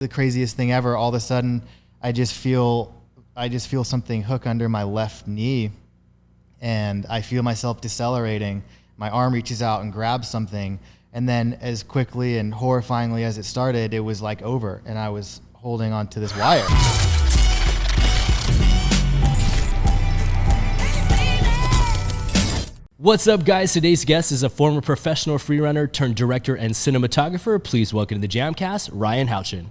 the craziest thing ever. All of a sudden, I just feel something hook under my left knee, and I feel myself decelerating. My arm reaches out and grabs something, and then as quickly and horrifyingly as it started, it was like over, and I was holding onto this wire. What's up, guys? Today's guest is a former professional freerunner turned director and cinematographer. Please welcome to the JAMCast, Ryan Houchin.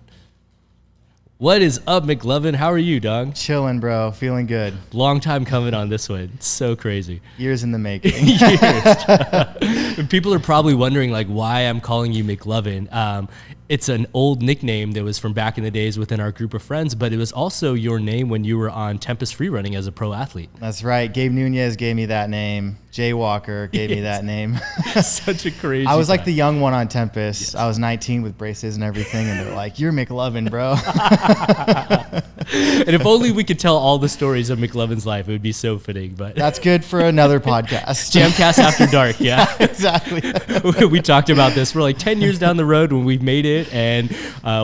What is up, McLovin? How are you, dog? Chilling, bro. Feeling good. Long time coming on this one. It's so crazy. Years in the making. Years. People are probably wondering, like, why I'm calling you McLovin. It's an old nickname that was from back in the days within our group of friends, but it was also your name when you were on Tempest Freerunning as a pro athlete. That's right. Gabe Nunez gave me that name. Jay Walker gave me that name. Such a crazy I was time. like the young one on Tempest. Yes. I was 19 with braces and everything, and they're like, "You're McLovin, bro." And if only we could tell all the stories of McLovin's life, it would be so fitting. But that's good for another podcast. JAMCast After Dark, yeah. Exactly. We talked about this. We're like 10 years down the road when we've made it, and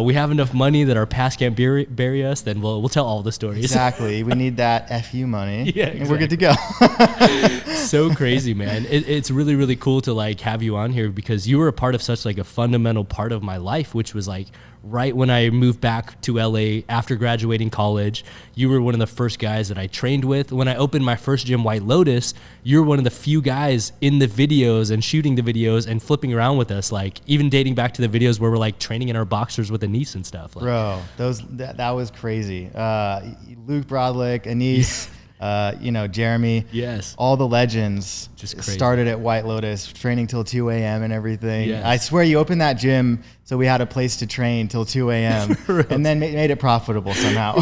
we have enough money that our past can't bury us, then we'll tell all the stories. Exactly. We need that FU money, yeah, and we're good to go. So crazy, man. It's really, really cool to like have you on here because you were a part of such like a fundamental part of my life, which was like right when I moved back to LA after graduating college. You were one of the first guys that I trained with. When I opened my first gym, White Lotus, you were one of the few guys in the videos and shooting the videos and flipping around with us, like even dating back to the videos where we're like training in our boxers with Anise and stuff. Like, bro, that was crazy. Luke Brodlick, Anise, Jeremy. Yes. All the legends just crazy. Started at White Lotus, training till 2 a.m. and everything. Yes. I swear you opened that gym so we had a place to train till 2 a.m. and then made it profitable somehow.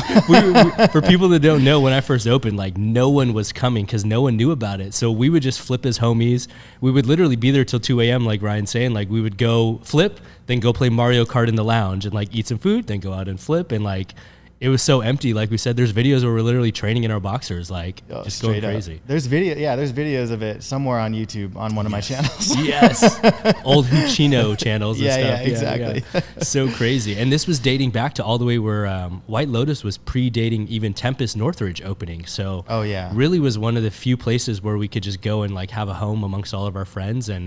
For people that don't know, when I first opened, like no one was coming because no one knew about it. So we would just flip as homies. We would literally be there till 2 a.m. like Ryan's saying. Like we would go flip, then go play Mario Kart in the lounge and like eat some food, then go out and flip. And like it was so empty. Like we said, there's videos where we're literally training in our boxers, like just going crazy. There's videos of it somewhere on YouTube on one of my channels. Yes. Old Houchino channels and stuff. Yeah, exactly. Yeah. So crazy. And this was dating back to all the way where White Lotus was predating even Tempest Northridge opening. So really was one of the few places where we could just go and like have a home amongst all of our friends. And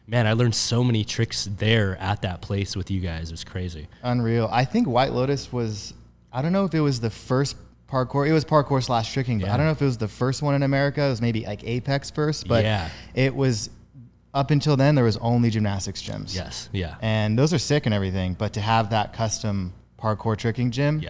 man, I learned so many tricks there at that place with you guys. It was crazy. Unreal. I think White Lotus was, I don't know if it was the first parkour. It was parkour / tricking, but I don't know if it was the first one in America. It was maybe like Apex first, but it was, up until then, there was only gymnastics gyms. Yes, yeah. And those are sick and everything, but to have that custom parkour tricking gym,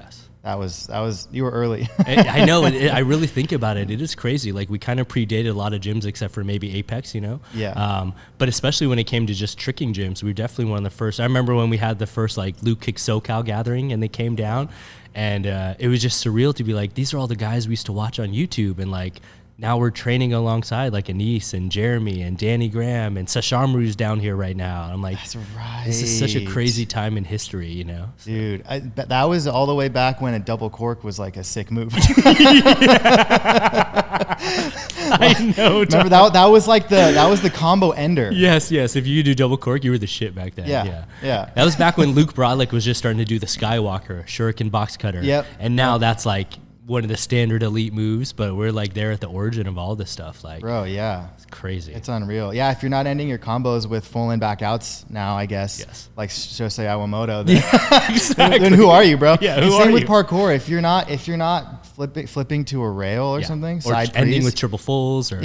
that was you were early. I know. I really think about it. It is crazy. Like we kind of predated a lot of gyms except for maybe Apex, Yeah. But especially when it came to just tricking gyms, we were definitely one of the first. I remember when we had the first like Luke Kick SoCal gathering and they came down and it was just surreal to be like, these are all the guys we used to watch on YouTube. And like, now we're training alongside like Anise and Jeremy and Danny Graham and Sashamru's down here right now. I'm like, that's right. This is such a crazy time in history, So. Dude, that was all the way back when a double cork was like a sick move. I know. Remember that was like that was the combo ender. Yes. If you do double cork, you were the shit back then. Yeah. That was back when Luke Brodlick was just starting to do the Skywalker, Shuriken box cutter. Yep. And now that's like one of the standard elite moves, but we're like there at the origin of all this stuff. Like, bro, yeah, it's crazy. It's unreal. Yeah, if you're not ending your combos with full in back outs now, I guess. Yes. Like Shosei Awamoto, then who are you, bro? Yeah, who are same you? with parkour. If you're not flipping to a rail or something, or side ending freeze, with triple fulls, or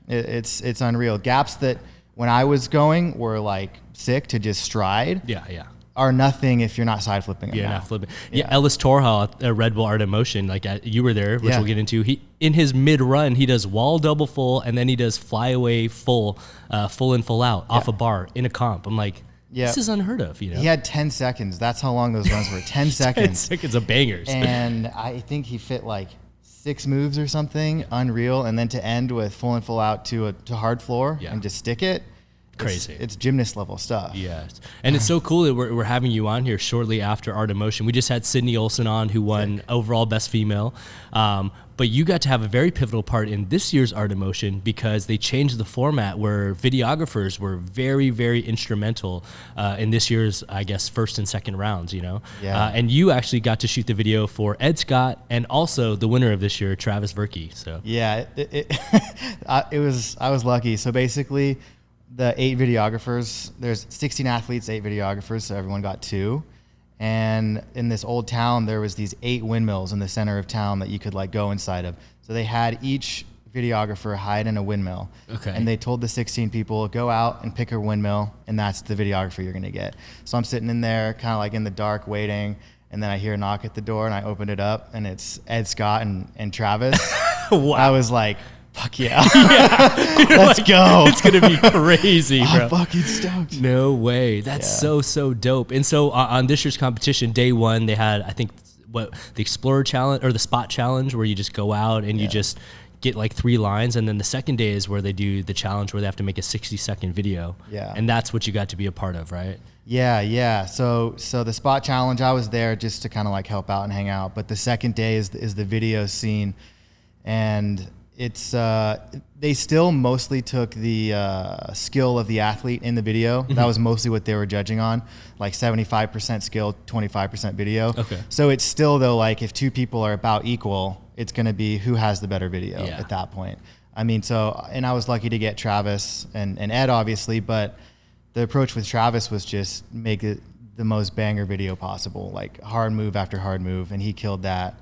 it's unreal. Gaps that when I was going were like sick to just stride. Yeah. Are nothing if you're not side flipping them. Yeah, not flipping. Yeah, Ellis Torhall at Red Bull Art of Motion, like you were there, which we'll get into. He in his mid run, he does wall double full, and then he does flyaway full and full out off a bar in a comp. I'm like, this is unheard of. He had 10 seconds. That's how long those runs were. 10 seconds. 10 seconds of bangers. And I think he fit like 6 moves or something. Unreal. And then to end with full and full out to hard floor and just stick it. crazy. It's gymnast level stuff. Yes. And it's so cool that we're having you on here shortly after Art of Motion. We just had Sydney Olsen on, who won overall Best Female. But you got to have a very pivotal part in this year's Art of Motion because they changed the format where videographers were very, very instrumental in this year's, I guess, first and second rounds, you know? Yeah. And you actually got to shoot the video for Ed Scott and also the winner of this year, Travis Verkaik. So yeah, I was lucky. So basically, the 8 videographers, there's 16 athletes, 8 videographers, so everyone got 2. And in this old town, there was these 8 windmills in the center of town that you could like go inside of. So they had each videographer hide in a windmill. Okay. And they told the 16 people, go out and pick a windmill, and that's the videographer you're gonna get. So I'm sitting in there, kind of like in the dark, waiting. And then I hear a knock at the door, and I open it up, and it's Ed Scott and Travis. Wow. I was like, fuck yeah. Let's go. It's going to be crazy, bro. I'm fucking stoked. No way. That's so dope. And so on this year's competition, day 1, they had, I think, the Explorer Challenge or the Spot Challenge, where you just go out and you just get like 3 lines. And then the second day is where they do the challenge where they have to make a 60-second video. Yeah. And that's what you got to be a part of, right? Yeah. So the Spot Challenge, I was there just to kind of like help out and hang out. But the second day is the video scene. And it's they still mostly took the skill of the athlete in the video. That was mostly what they were judging on, like 75% skill, 25% video. Okay. So it's still though, like if 2 people are about equal, it's going to be who has the better video at that point. I mean, so, and I was lucky to get Travis and Ed obviously, but the approach with Travis was just make it the most banger video possible, like hard move after hard move, and he killed that.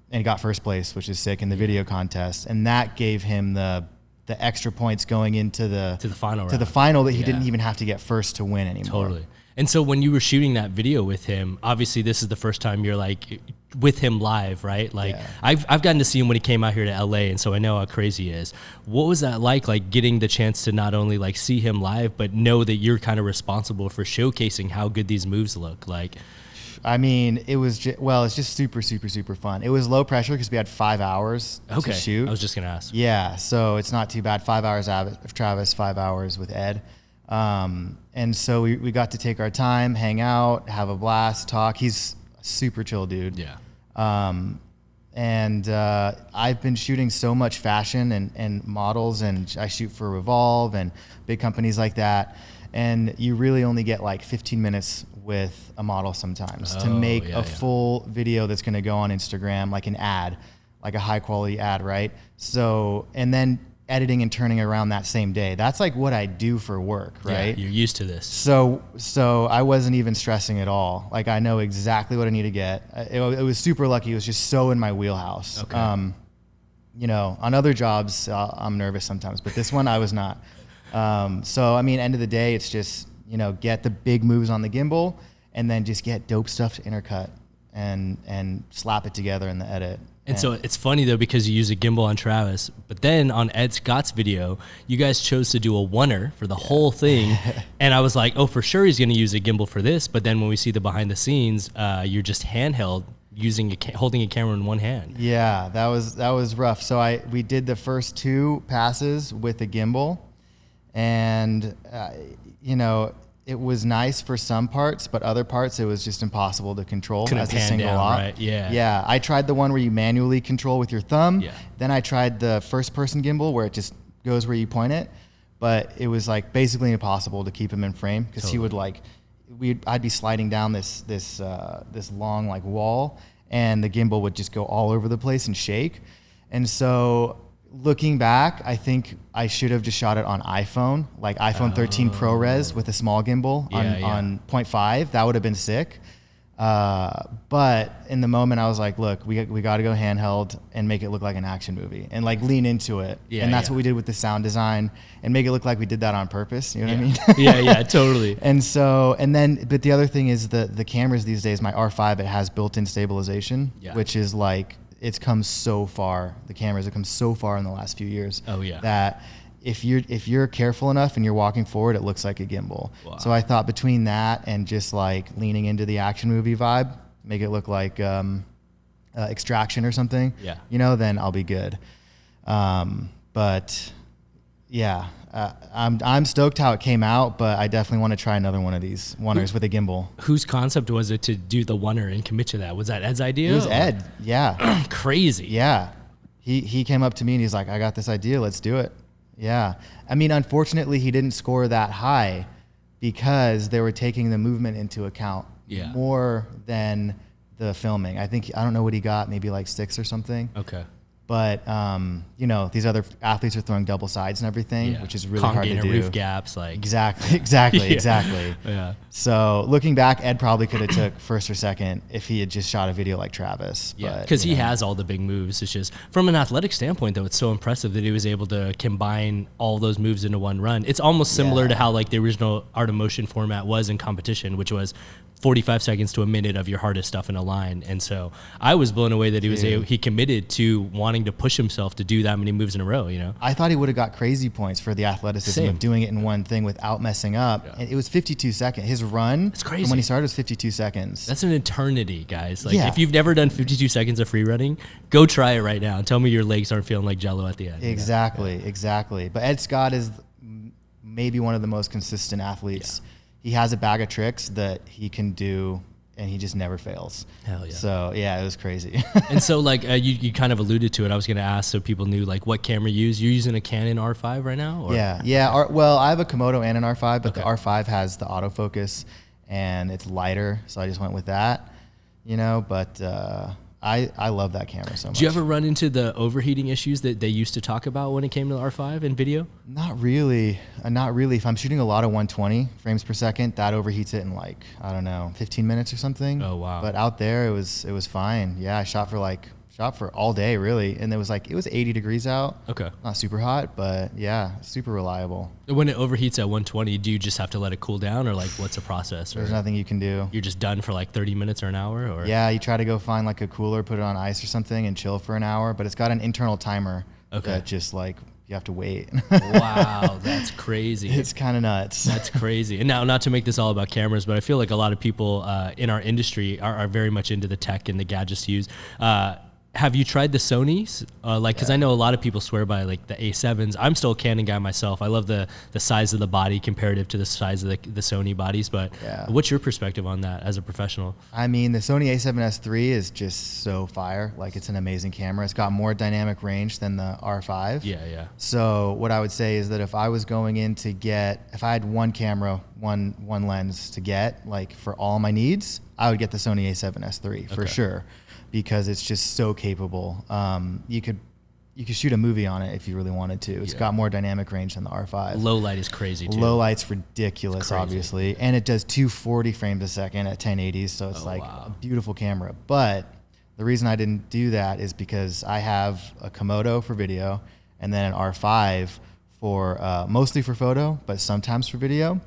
And got first place, which is sick in the video contest, and that gave him the extra points going into the final that he didn't even have to get first to win anymore. Totally. And so when you were shooting that video with him, obviously this is the first time you're like with him live, right? Like I've gotten to see him when he came out here to LA, and so I know how crazy he is. What was that like getting the chance to not only like see him live, but know that you're kind of responsible for showcasing how good these moves look like? I mean, it was it's just super, super, super fun. It was low pressure because we had 5 hours to shoot. I was just gonna ask. Yeah, so it's not too bad. 5 hours of Travis, 5 hours with Ed, and so we got to take our time, hang out, have a blast, talk. He's a super chill dude. Yeah. And I've been shooting so much fashion and models, and I shoot for Revolve and big companies like that. And you really only get like 15 minutes with a model sometimes to make a full video that's going to go on Instagram, like an ad, like a high quality ad, right? So, and then editing and turning around that same day. That's like what I do for work, right? Yeah, you're used to this. So I wasn't even stressing at all. Like I know exactly what I need to get. It was super lucky. It was just so in my wheelhouse. Okay. You know, on other jobs, I'm nervous sometimes, but this one I was not. So, I mean, end of the day, it's just, you know, get the big moves on the gimbal and then just get dope stuff to intercut and slap it together in the edit. And so it's funny though, because you use a gimbal on Travis, but then on Ed Scott's video, you guys chose to do a oneer for the whole thing. And I was like, oh, for sure he's going to use a gimbal for this. But then when we see the behind the scenes, you're just handheld using holding a camera in one hand. Yeah, that was rough. So we did the first 2 passes with the gimbal. And, you know, it was nice for some parts, but other parts it was just impossible to control as a single op. Right? Yeah. Yeah. I tried the one where you manually control with your thumb. Yeah. Then I tried the first person gimbal where it just goes where you point it. But it was like basically impossible to keep him in frame because he would like, I'd be sliding down this long like wall, and the gimbal would just go all over the place and shake. And so looking back, I think I should have just shot it on iPhone, like iPhone 13 ProRes with a small gimbal on 0.5. That would have been sick. But in the moment, I was like, look, we got to go handheld and make it look like an action movie and like lean into it. Yeah, and that's what we did with the sound design and make it look like we did that on purpose. You know what I mean? Yeah, totally. And so, but the other thing is the cameras these days, my R5, it has built-in stabilization, which is like, it's come so far. The cameras have come so far in the last few years. Oh yeah. That if you're careful enough and you're walking forward, it looks like a gimbal. Wow. So I thought between that and just like leaning into the action movie vibe, make it look like Extraction or something. Yeah. You know, then I'll be good. But yeah, I'm stoked how it came out, but I definitely want to try another one of these oneers with a gimbal. Whose concept was it to do the oneer and commit to that? Was that Ed's idea? It was Ed. Yeah. Crazy. Yeah. He came up to me and he's like, I got this idea. Let's do it. Yeah. I mean, unfortunately, he didn't score that high because they were taking the movement into account more than the filming. I don't know what he got, maybe like 6 or something. Okay. But, you know, these other athletes are throwing double sides and everything, which is really hard to do. Roof gaps, like. Exactly. Yeah. So looking back, Ed probably could have took first or second if he had just shot a video like Travis. Yeah, because he has all the big moves. It's just, from an athletic standpoint, though, it's so impressive that he was able to combine all those moves into one run. It's almost similar to how like the original Art of Motion format was in competition, which was 45 seconds to a minute of your hardest stuff in a line. And so I was blown away that he committed to wanting to push himself to do that many moves in a row, you know? I thought he would have got crazy points for the athleticism of doing it in one thing without messing up. Yeah. And it was 52 seconds. His run from when he started was 52 seconds. That's an eternity, guys. Like if you've never done 52 seconds of free running, go try it right now and tell me your legs aren't feeling like jello at the end. Exactly. But Ed Scott is maybe one of the most consistent athletes. Yeah. He has a bag of tricks that he can do, and he just never fails. Hell yeah. So, yeah, it was crazy. And so, like, you kind of alluded to it. I was going to ask so people knew, like, what camera you use. You're using a Canon R5 right now? Or? Yeah. Well, I have a Komodo and an R5, but the R5 has the autofocus, and it's lighter, so I just went with that, you know. But I love that camera so much. Did you ever run into the overheating issues that they used to talk about when it came to the R5 in video? Not really. If I'm shooting a lot of 120 frames per second, that overheats it in like, I don't know, 15 minutes or something. Oh, wow. But out there, it was fine. Yeah, I shot for all day, really. And it was 80 degrees out. Okay. Not super hot, but yeah, super reliable. When it overheats at 120, do you just have to let it cool down, or like what's the process? There's nothing you can do. You're just done for like 30 minutes or an hour? Or? Yeah, you try to go find like a cooler, put it on ice or something, and chill for an hour. But it's got an internal timer that just like you have to wait. Wow, that's crazy. It's kind of nuts. That's crazy. And now, not to make this all about cameras, but I feel like a lot of people in our industry are very much into the tech and the gadgets to use. Have you tried the Sonys? Because I know a lot of people swear by like the A7s. I'm still a Canon guy myself. I love the size of the body comparative to the size of the Sony bodies. But what's your perspective on that as a professional? I mean, the Sony A7S III is just so fire. Like, it's an amazing camera. It's got more dynamic range than the R5. Yeah. So what I would say is that if I was going in if I had one camera, one lens to get, like for all my needs, I would get the Sony A7S III for sure. Because it's just so capable. You could shoot a movie on it if you really wanted to. It's got more dynamic range than the R5. Low light is crazy too. Low light's ridiculous, obviously. And it does 240 frames a second at 1080s, so it's a beautiful camera. But the reason I didn't do that is because I have a Komodo for video and then an R5 for mostly for photo, but sometimes for video.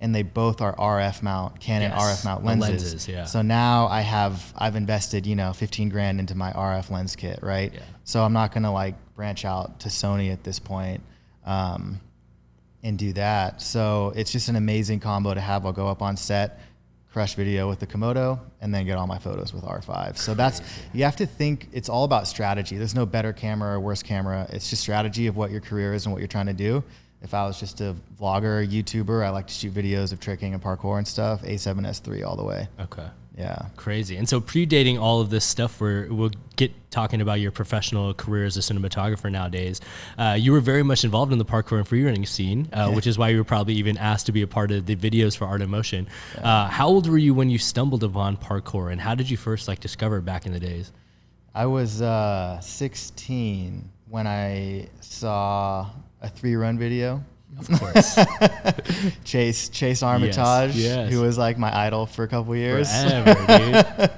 And they both are RF mount, Canon RF mount lenses. So now I've invested, 15 grand into my RF lens kit, right? Yeah. So I'm not gonna like branch out to Sony at this point and do that. So it's just an amazing combo to have. I'll go up on set, crush video with the Komodo, and then get all my photos with R5. So you have to think, it's all about strategy. There's no better camera or worse camera. It's just strategy of what your career is and what you're trying to do. If I was just a vlogger, YouTuber, I like to shoot videos of tricking and parkour and stuff, A7S III all the way. Okay. Yeah. Crazy. And so predating all of this stuff, we'll get talking about your professional career as a cinematographer nowadays. You were very much involved in the parkour and freerunning scene, which is why you were probably even asked to be a part of the videos for Art of Motion. How old were you when you stumbled upon parkour, and how did you first discover it back in the days? I was 16 when I saw a 3-run video. Of course. Chase Armitage, who was like my idol for a couple years. Forever, dude.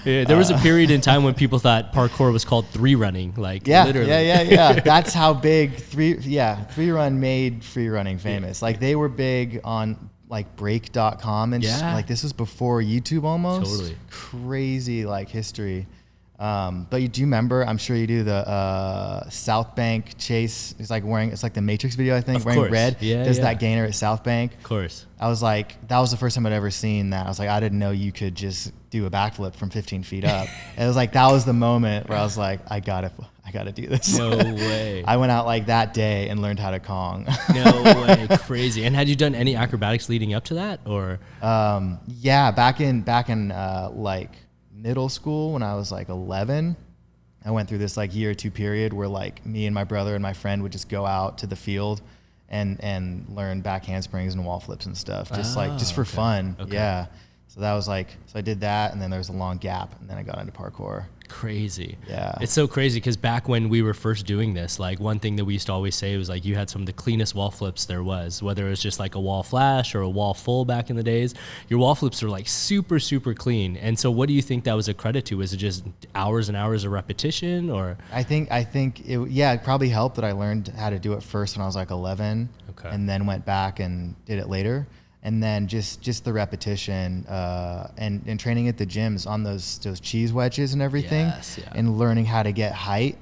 Yeah, there was a period in time when people thought parkour was called 3-running, literally. Yeah. That's how big 3-run made freerunning famous. Like, they were big on like break.com and just, like, this was before YouTube almost. Totally. Crazy history. But you do remember, I'm sure you do, the South Bank chase. It's like the Matrix video, I think, wearing red. Does that gainer at South Bank. Of course. I was like, that was the first time I'd ever seen that. I was like, I didn't know you could just do a backflip from 15 feet up. And it was like, that was the moment where I was like, I gotta do this. No way. I went out like that day and learned how to Kong. No way. Crazy. And had you done any acrobatics leading up to that, or? Yeah, back in like middle school when I was like 11, I went through this like year or two period where like me and my brother and my friend would just go out to the field and learn back handsprings and wall flips and stuff, just for fun. Okay. Yeah. So that was like, so I did that, and then there was a long gap, and then I got into parkour. Crazy. Yeah. It's so crazy because back when we were first doing this, like one thing that we used to always say was like you had some of the cleanest wall flips there was, whether it was just like a wall flash or a wall full back in the days. Your wall flips are like super, super clean. And so what do you think that was a credit to? Was it just hours and hours of repetition, or? I think it probably helped that I learned how to do it first when I was like 11, and then went back and did it later. And then just the repetition and training at the gyms on those cheese wedges and everything, and learning how to get height,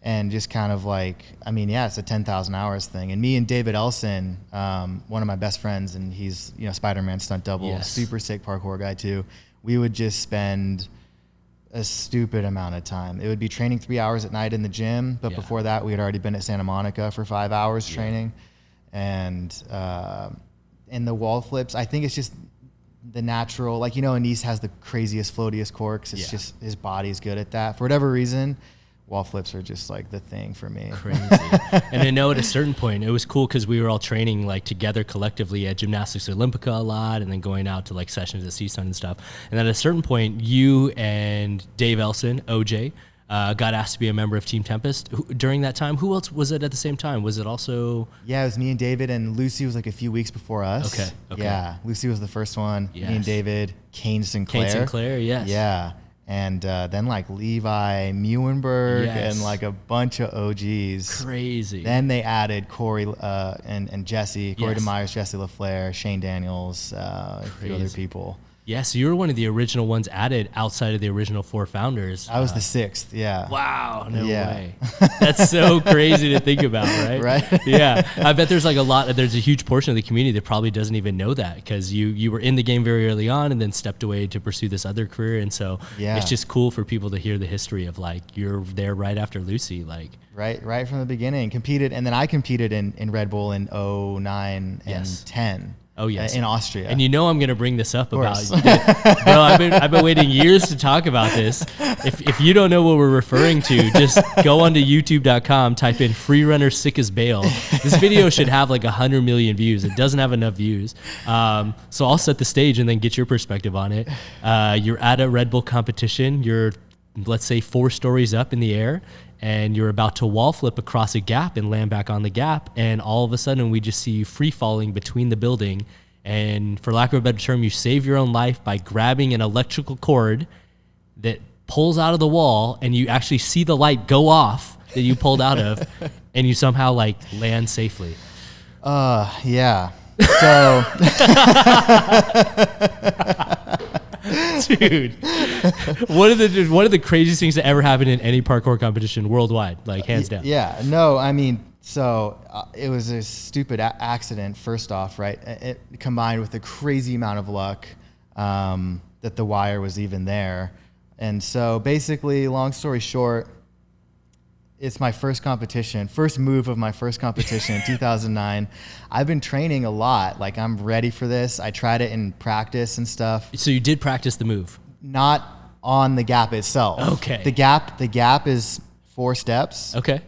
and just kind of like, I mean, yeah, it's a 10,000 hours thing. And me and David Elson, one of my best friends, and he's, Spider-Man stunt double, super sick parkour guy too. We would just spend a stupid amount of time. It would be training 3 hours at night in the gym, but before that we had already been at Santa Monica for 5 hours training. And the wall flips, I think it's just the natural, like, Anise has the craziest, floatiest corks. It's just his body's good at that. For whatever reason, wall flips are just like the thing for me. Crazy. And I know at a certain point, it was cool because we were all training like together collectively at Gymnastics Olympica a lot, and then going out to like sessions at CSUN and stuff. And at a certain point, you and Dave Elson, OJ, got asked to be a member of Team Tempest during that time. Who else was it at the same time? Was it also? Yeah, it was me and David, and Lucy was like a few weeks before us. Okay. Yeah, Lucy was the first one. Yes. Me and David, Kane Sinclair. Yes. Yeah, and then like Levi Muenberg and like a bunch of OGs. Crazy. Then they added Corey and Jesse, Corey DeMeyers, Jesse LaFleur, Shane Daniels, a few other people. Yeah, so you were one of the original ones added outside of the original four founders. I was the sixth, yeah. Wow, no way. That's so crazy to think about, right? Right? Yeah, I bet there's a huge portion of the community that probably doesn't even know that, because you were in the game very early on and then stepped away to pursue this other career. And so it's just cool for people to hear the history of like, you're there right after Lucy. Like Right from the beginning, competed, and then I competed in Red Bull in 09 and 10. Oh yes, in Austria. And I'm going to bring this up about you. Bro, I've been waiting years to talk about this. If you don't know what we're referring to, just go onto youtube.com, type in Freerunner sick as bail. This video should have like 100 million views. It doesn't have enough views. So I'll set the stage and then get your perspective on it. You're at a Red Bull competition. You're, let's say, 4 stories up in the air, and you're about to wall flip across a gap and land back on the gap, and all of a sudden we just see you free falling between the building, and for lack of a better term, you save your own life by grabbing an electrical cord that pulls out of the wall, and you actually see the light go off that you pulled out of, and you somehow like land safely. Yeah. So dude, one of the craziest things that ever happened in any parkour competition worldwide, like hands down. Yeah, no, I mean, so it was a stupid accident, first off, right? It combined with a crazy amount of luck that the wire was even there. And so basically, long story short, it's my first move of my first competition in 2009. I've been training a lot. Like, I'm ready for this. I tried it in practice and stuff. So you did practice the move? Not on the gap itself. Okay. The gap is 4 steps. Okay.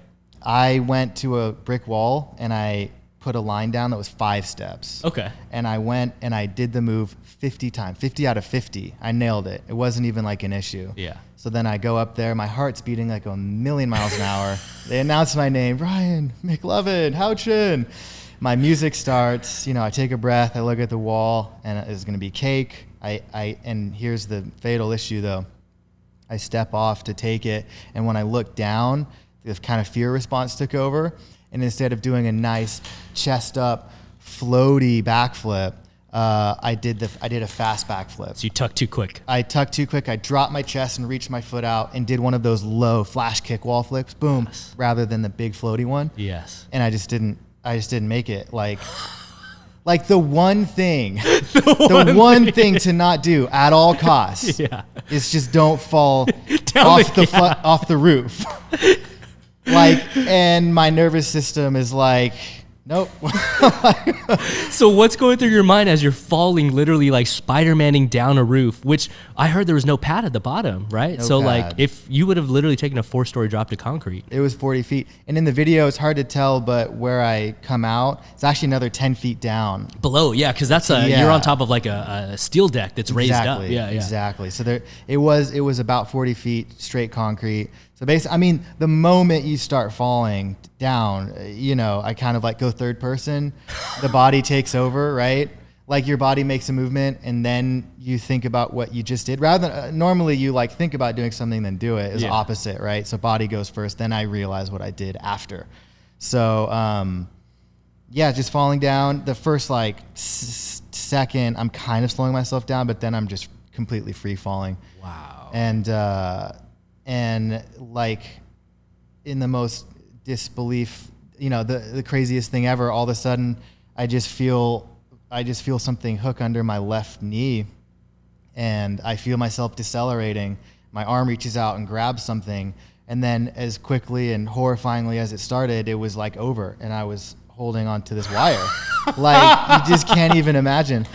I went to a brick wall and I put a line down that was 5 steps. Okay. And I went and I did the move 50 times, 50 out of 50. I nailed it. It wasn't even like an issue. Yeah. So then I go up there, my heart's beating like a million miles an hour. They announce my name, Ryan Houchin. My music starts, I take a breath, I look at the wall, and it's gonna be cake. And here's the fatal issue though. I step off to take it, and when I look down, the kind of fear response took over, and instead of doing a nice chest up, floaty backflip, I did a fast backflip. So you tucked too quick. I tucked too quick. I dropped my chest and reached my foot out and did one of those low flash kick wall flips, boom, Yes. rather than the big floaty one. Yes. And I just didn't make it. Like the one thing, the one thing to not do at all costs is just don't fall off the roof. And my nervous system is like, nope. So what's going through your mind as you're falling, literally like Spider-Manning down a roof, which I heard there was no pad at the bottom, right? No so pad. like if you would have literally taken a 4-story drop to concrete. It was 40 feet. And in the video, it's hard to tell, but where I come out, it's actually another 10 feet down. Below, yeah, because that's you're on top of like a steel deck that's raised up. Yeah, exactly. So it was about 40 feet straight concrete. So basically, I mean, the moment you start falling down, I kind of like go third person. The body takes over, right? Like your body makes a movement and then you think about what you just did. Rather than normally you like think about doing something then do it. Is opposite, right? So body goes first, then I realize what I did after. So just falling down. The first like second, I'm kind of slowing myself down, but then I'm just completely free falling. Wow. And like in the most disbelief, the craziest thing ever, all of a sudden I just feel something hook under my left knee and I feel myself decelerating. My arm reaches out and grabs something. And then as quickly and horrifyingly as it started, it was like over and I was holding on to this wire. Like you just can't even imagine.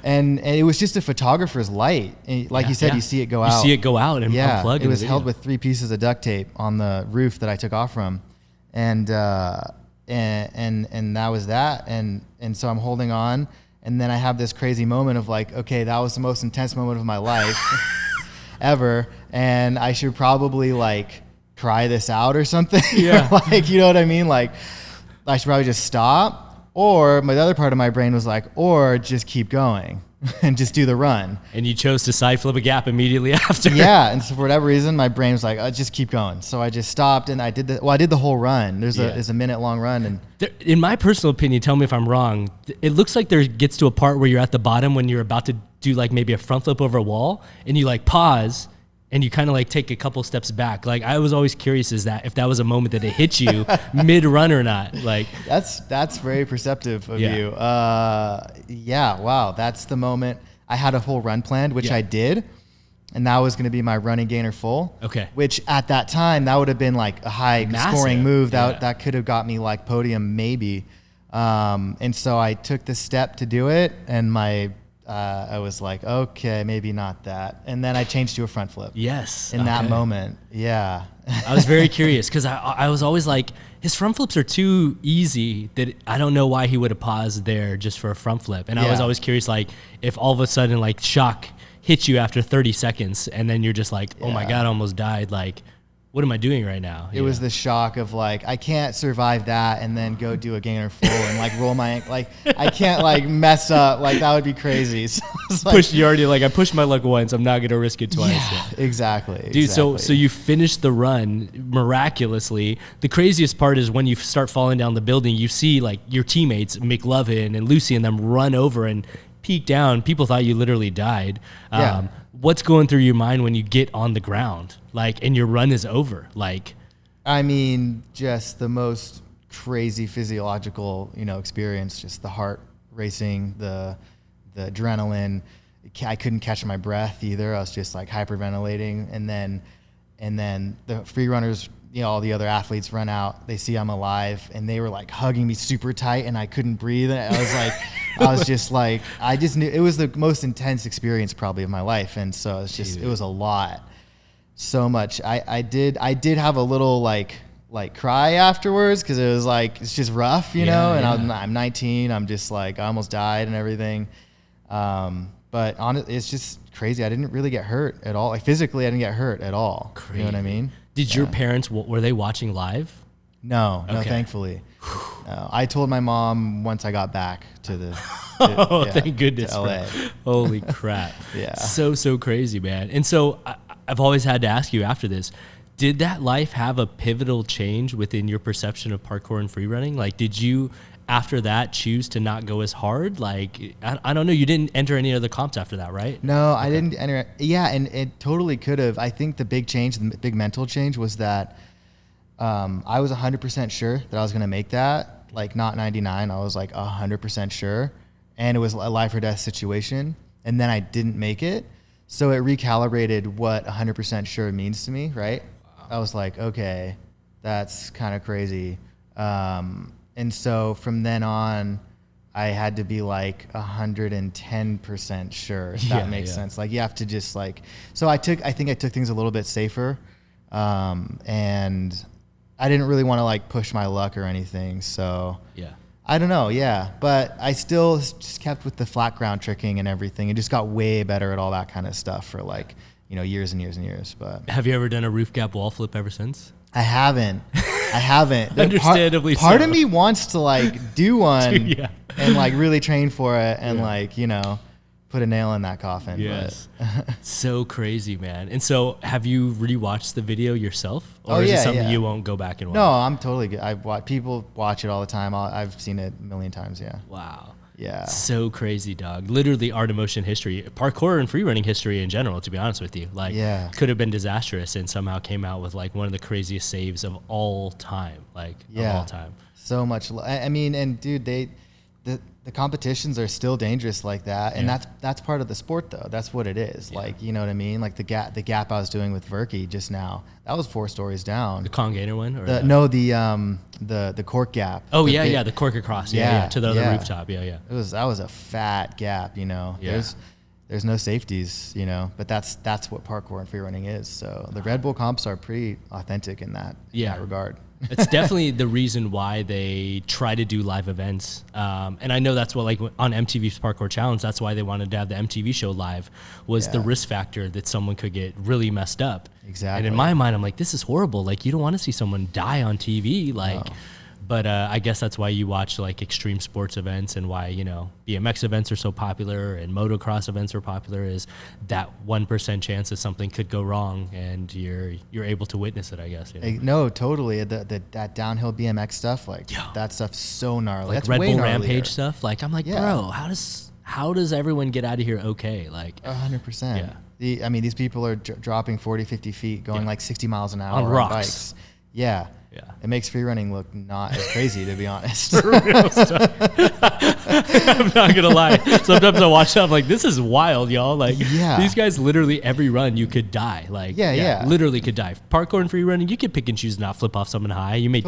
And it was just a photographer's light. And like you said, you see it go out. You see it go out and unplug. It was held with 3 pieces of duct tape on the roof that I took off from. And that was that. And so I'm holding on. And then I have this crazy moment of like, okay, that was the most intense moment of my life ever. And I should probably like cry this out or something. Yeah. Like, you know what I mean? Like I should probably just stop. Or the other part of my brain was like, or just keep going and just do the run. And you chose to side flip a gap immediately after. Yeah, and so for whatever reason, my brain was like, just keep going. So I just stopped and I did the whole run. There's a minute-long run. And in my personal opinion, tell me if I'm wrong, it looks like there gets to a part where you're at the bottom when you're about to do like maybe a front flip over a wall and you like pause and you kind of like take a couple steps back. Like I was always curious if that was a moment that it hit you mid run or not. Like that's very perceptive of you. Wow. That's the moment. I had a whole run planned, which I did. And that was going to be my running gainer full. Okay. Which at that time, that would have been like a high scoring move. That could have got me like podium maybe. And so I took the step to do it and I was like, okay, maybe not that. And then I changed to a front flip. Yes. In that moment. Yeah. I was very curious because I was always like, his front flips are too easy that I don't know why he would have paused there just for a front flip. And I was always curious, like, if all of a sudden, like, shock hits you after 30 seconds and then you're just like, oh my God, I almost died. Like, what am I doing right now? It was the shock of like, I can't survive that and then go do a gainer full and like roll my ankle. Like I can't like mess up. Like that would be crazy. So I pushed my luck once. I'm not going to risk it twice. Yeah, exactly. Dude, so you finished the run miraculously. The craziest part is when you start falling down the building, you see like your teammates, McLovin and Lucy and them run over and peek down. People thought you literally died. What's going through your mind when you get on the ground, like, and your run is over? Like, I mean, just the most crazy physiological, experience. Just the heart racing, the adrenaline. I couldn't catch my breath either. I was just like hyperventilating, and then the free runners, all the other athletes run out. They see I'm alive, and they were like hugging me super tight, and I couldn't breathe. And I just knew it was the most intense experience probably of my life, and so it was a lot, so much. I did have a little like cry afterwards because it was like it's just rough, and I'm 19. I'm just like I almost died and everything. But it's just crazy. I didn't really get hurt at all. Like physically, I didn't get hurt at all. Crazy. You know what I mean? Did your parents, were they watching live? No, thankfully. No. I told my mom once I got back to thank goodness. To LA. Holy crap. Yeah. So crazy, man. And so I've always had to ask you after this, did that life have a pivotal change within your perception of parkour and free running? Like, did you after that choose to not go as hard? Like, I don't know. You didn't enter any other comps after that, right? No, I didn't enter. Yeah, and it totally could have. I think the big change, the big mental change was that I was 100% sure that I was going to make that. Like, not 99. I was like 100% sure. And it was a life or death situation. And then I didn't make it. So it recalibrated what 100% sure means to me, right? Wow. I was like, okay, that's kind of crazy. And so from then on, I had to be like 110% sure, if that makes sense. Like, you have to just like, so I think I took things a little bit safer. And I didn't really want to like push my luck or anything. So yeah, I don't know. Yeah. But I still just kept with the flat ground tricking and everything. It just got way better at all that kind of stuff for like, years and years and years. But have you ever done a roof gap wall flip ever since? I haven't. Understandably part so. of me wants to like do one and like really train for it and like, put a nail in that coffin. Yes. So crazy, man. And so have you rewatched the video yourself? Or is it something you won't go back and watch? No, I'm totally good. People watch it all the time. I've seen it a million times. Yeah. Wow. Yeah. So crazy, dog. Literally art of motion history, parkour and free running history in general, to be honest with you. Like, could have been disastrous and somehow came out with like one of the craziest saves of all time. Like, of all time. So much. I mean, and dude, the competitions are still dangerous like that. And that's part of the sport though. That's what it is. Yeah. Like, you know what I mean? Like the gap I was doing with Verkaik just now, that was 4 stories down. The Kong Gainer one? Or the cork gap. Oh, the cork across. Yeah, to the other rooftop. Yeah. That was a fat gap, Yeah. There's no safeties, but that's what parkour and free running is. So the Red Bull comps are pretty authentic in that regard. It's definitely the reason why they try to do live events. And I know that's what, like on MTV's Parkour Challenge, that's why they wanted to have the MTV show live, was the risk factor that someone could get really messed up. Exactly. And in my mind, I'm like, this is horrible. Like, you don't want to see someone die on TV. Like, no. But I guess that's why you watch like extreme sports events and why, BMX events are so popular and motocross events are popular, is that 1% chance that something could go wrong and you're able to witness it, I guess. No, totally. That downhill BMX stuff, like that stuff's so gnarly. Like that's Red way Bull gnarlier. Rampage stuff. Like, I'm like, bro, how does everyone get out of here okay? Like 100%. Yeah. These people are dropping 40, 50 feet, going like 60 miles an hour on rocks. Bikes. Yeah. Yeah. It makes free running look not as crazy, to be honest. I'm not gonna lie. Sometimes I watch that, I'm like, this is wild, y'all. Like, these guys literally every run you could die. Like, literally could die. Parkour and free running, you could pick and choose and not flip off someone high. You may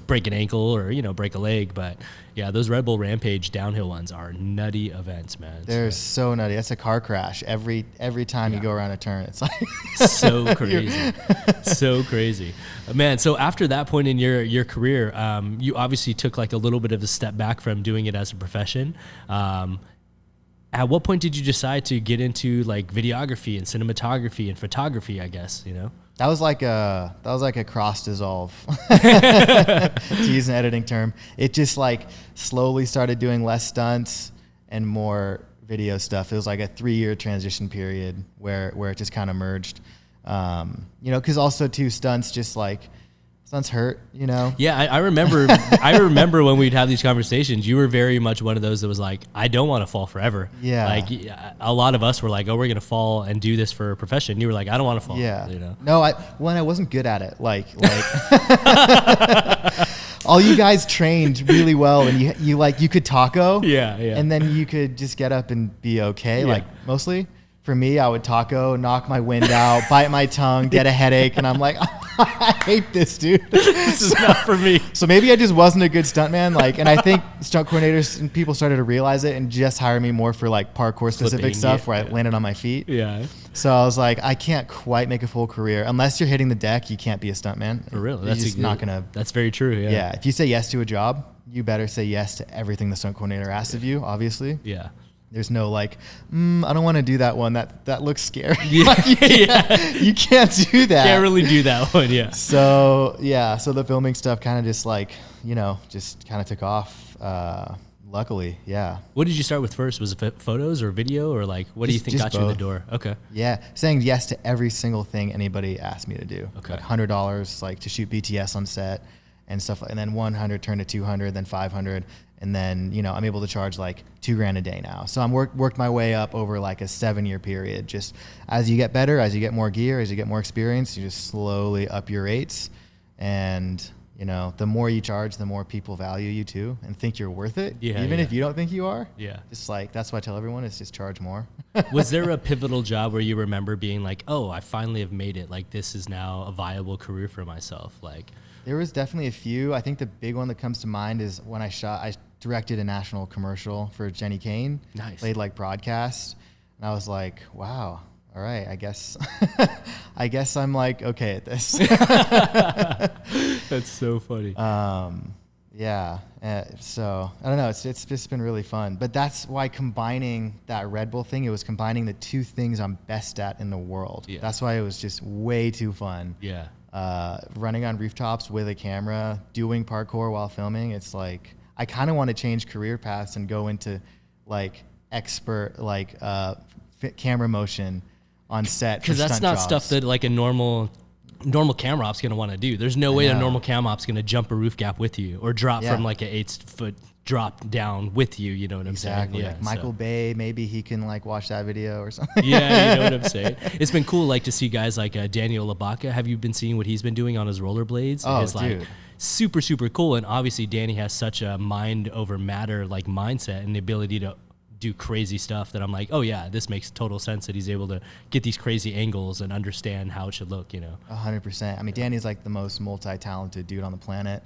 break an ankle or break a leg, but those Red Bull Rampage downhill ones are nutty events, man. They're so nutty. That's a car crash every time you go around a turn. It's like so crazy, so crazy, man. So after that point in your career, you obviously took like a little bit of a step back from doing it as a profession. At what point did you decide to get into like videography and cinematography and photography, I guess, That was like a cross dissolve, to use an editing term. It just like slowly started doing less stunts and more video stuff. It was like a 3-year transition period where it just kind of merged. Because also too, stunts hurt, Yeah, I remember when we'd have these conversations, you were very much one of those that was like, I don't want to fall forever. Yeah. Like a lot of us were like, oh, we're going to fall and do this for a profession. You were like, I don't want to fall. Yeah. No, I wasn't good at it. Like all you guys trained really well and you could taco. Yeah. And then you could just get up and be okay. Yeah. Like mostly. For me, I would taco, knock my wind out, bite my tongue, get a headache, and I'm like, I hate this, dude. This is not for me. So maybe I just wasn't a good stuntman. Like, and I think stunt coordinators and people started to realize it and just hire me more for like parkour specific stuff where I landed on my feet. Yeah. So I was like, I can't quite make a full career unless you're hitting the deck. You can't be a stuntman. For real, That's very true. Yeah. Yeah. If you say yes to a job, you better say yes to everything the stunt coordinator asks of you. Obviously. Yeah. There's no like, I don't want to do that one. That looks scary. Yeah. Like you can't do that. Can't really do that one. Yeah. So so the filming stuff kind of just like, just kind of took off. Luckily, yeah. What did you start with first? Was it photos or video or like, what do you think got you in the door? Okay. Yeah. Saying yes to every single thing anybody asked me to do. Okay. Like $100 like to shoot BTS on set. and stuff. And then 100 turned to 200, then 500. And then, you know, I'm able to charge like $2,000 a day now. So I'm worked my way up over like a 7-year period. Just as you get better, as you get more gear, as you get more experience, you just slowly up your rates. And, you know, the more you charge, the more people value you too and think you're worth it. Yeah, Even if you don't think you are. Yeah. Just like, that's what I tell everyone is just charge more. Was there a pivotal job where you remember being like, oh, I finally have made it. Like, this is now a viable career for myself? Like, there was definitely a few. I think the big one that comes to mind is when I directed a national commercial for Jenny Kane. Nice. Played like broadcast. And I was like, wow, all right, I guess I'm like okay at this. That's so funny. Yeah. So I don't know. It's just been really fun. But that's why combining that Red Bull thing, it was combining the two things I'm best at in the world. Yeah. That's why it was just way too fun. Yeah. Running on rooftops with a camera, doing parkour while filming. It's like, I kind of want to change career paths and go into like expert, like camera motion on set. Because that's not stuff that like a normal camera op's going to want to do. There's no way a normal camera op's going to jump a roof gap with you or drop from like an 8-foot drop down with you. You know what I'm saying? Yeah. Like Michael Bay, maybe he can like watch that video or something. Yeah, you know what I'm saying? It's been cool like to see guys like Daniel Labaka. Have you been seeing what he's been doing on his rollerblades? Oh, it's like dude. super, super cool. And obviously Danny has such a mind over matter like mindset and the ability to do crazy stuff that I'm like, oh yeah, this makes total sense that he's able to get these crazy angles and understand how it should look, you know? 100%. I mean, Danny's like the most multi-talented dude on the planet.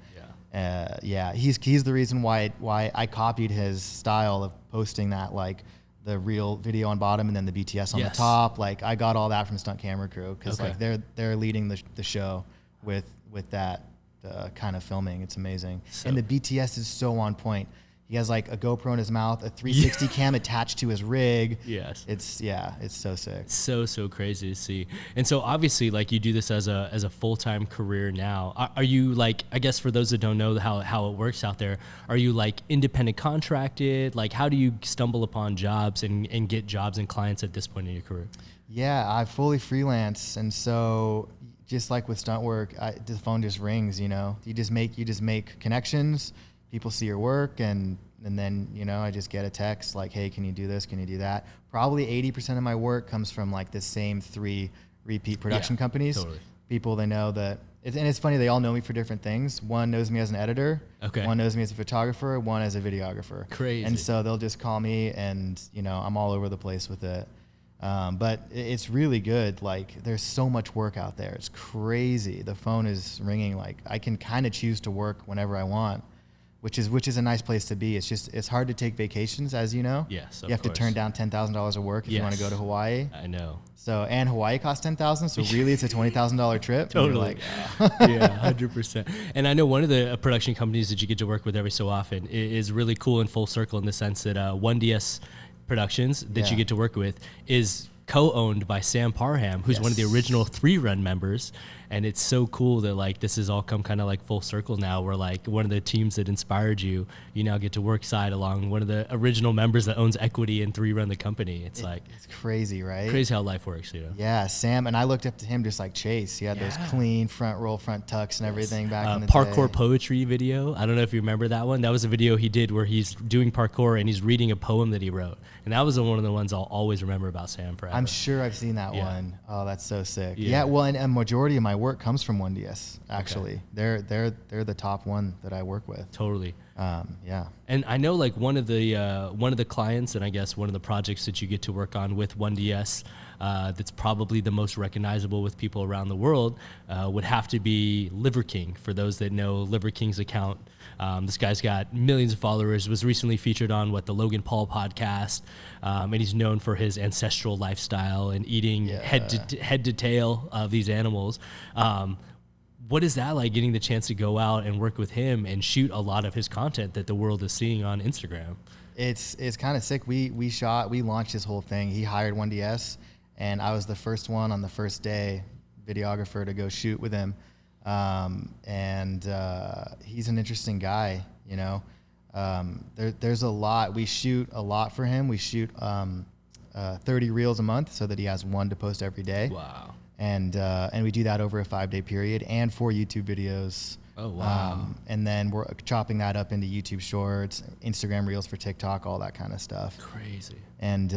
Yeah. He's the reason why I copied his style of posting that, like the real video on bottom and then the BTS on the top. Like I got all that from Stunt Camera Crew because like they're leading the show with that kind of filming. It's amazing. And the BTS is so on point. He has like a GoPro in his mouth, a 360 cam attached to his rig. Yes. It's so sick. So crazy to see. And so obviously like you do this as a full-time career now. Are you like, I guess for those that don't know how it works out there, are you like independent contracted? Like how do you stumble upon jobs and get jobs and clients at this point in your career? Yeah, I fully freelance. And so just like with stunt work, the phone just rings, you know, you just make connections. People see your work and then, you know, I just get a text like, hey, can you do this? Can you do that? Probably 80% of my work comes from like the same 3 repeat production companies. Totally. People they know that, and it's funny, they all know me for different things. One knows me as an editor. Okay. One knows me as a photographer. One as a videographer. Crazy. And so they'll just call me and, you know, I'm all over the place with it. But it's really good. Like there's so much work out there. It's crazy. The phone is ringing. Like I can kind of choose to work whenever I want. Which is a nice place to be. It's hard to take vacations, as you know. Yes, you have to turn down $10,000 of work if you want to go to Hawaii. I know. So and Hawaii costs $10,000, so really it's a $20,000 trip. Totally. Like, Yeah, 100%. And I know one of the production companies that you get to work with every so often is really cool and full circle in the sense that 1DS Productions that you get to work with is co-owned by Sam Parham, who's one of the original Freerun members. And it's so cool that like this has all come kind of like full circle now where like one of the teams that inspired you, you now get to work side along one of the original members that owns equity in Freerun the company. It's crazy, right? Crazy how life works, you know? Yeah, Sam, and I looked up to him just like Chase. He had those clean front roll, front tucks and everything back in the Parkour day. poetry video. I don't know if you remember that one. That was a video he did where he's doing parkour and he's reading a poem that he wrote. And that was one of the ones I'll always remember about Sam forever. I'm sure I've seen that one. Oh, that's so sick. Yeah. Yeah, well, and a majority of my work comes from 1DS, actually. Okay. They're the top one that I work with. Totally. Yeah. And I know like one of the clients and I guess one of the projects that you get to work on with 1DS that's probably the most recognizable with people around the world would have to be Liver King. For those that know Liver King's account, this guy's got millions of followers, was recently featured on the Logan Paul podcast, and he's known for his ancestral lifestyle and eating head to tail of these animals. What is that like, getting the chance to go out and work with him and shoot a lot of his content that the world is seeing on Instagram? It's kind of sick. We launched this whole thing. He hired 1DS, and I was the first one on the first day, videographer, to go shoot with him. And he's an interesting guy, you know. There's a lot. We shoot a lot for him. We shoot 30 reels a month so that he has one to post every day. Wow. And we do that over a 5-day period and 4 YouTube videos Oh, wow. And then we're chopping that up into YouTube Shorts, Instagram Reels for TikTok, all that kind of stuff. Crazy. And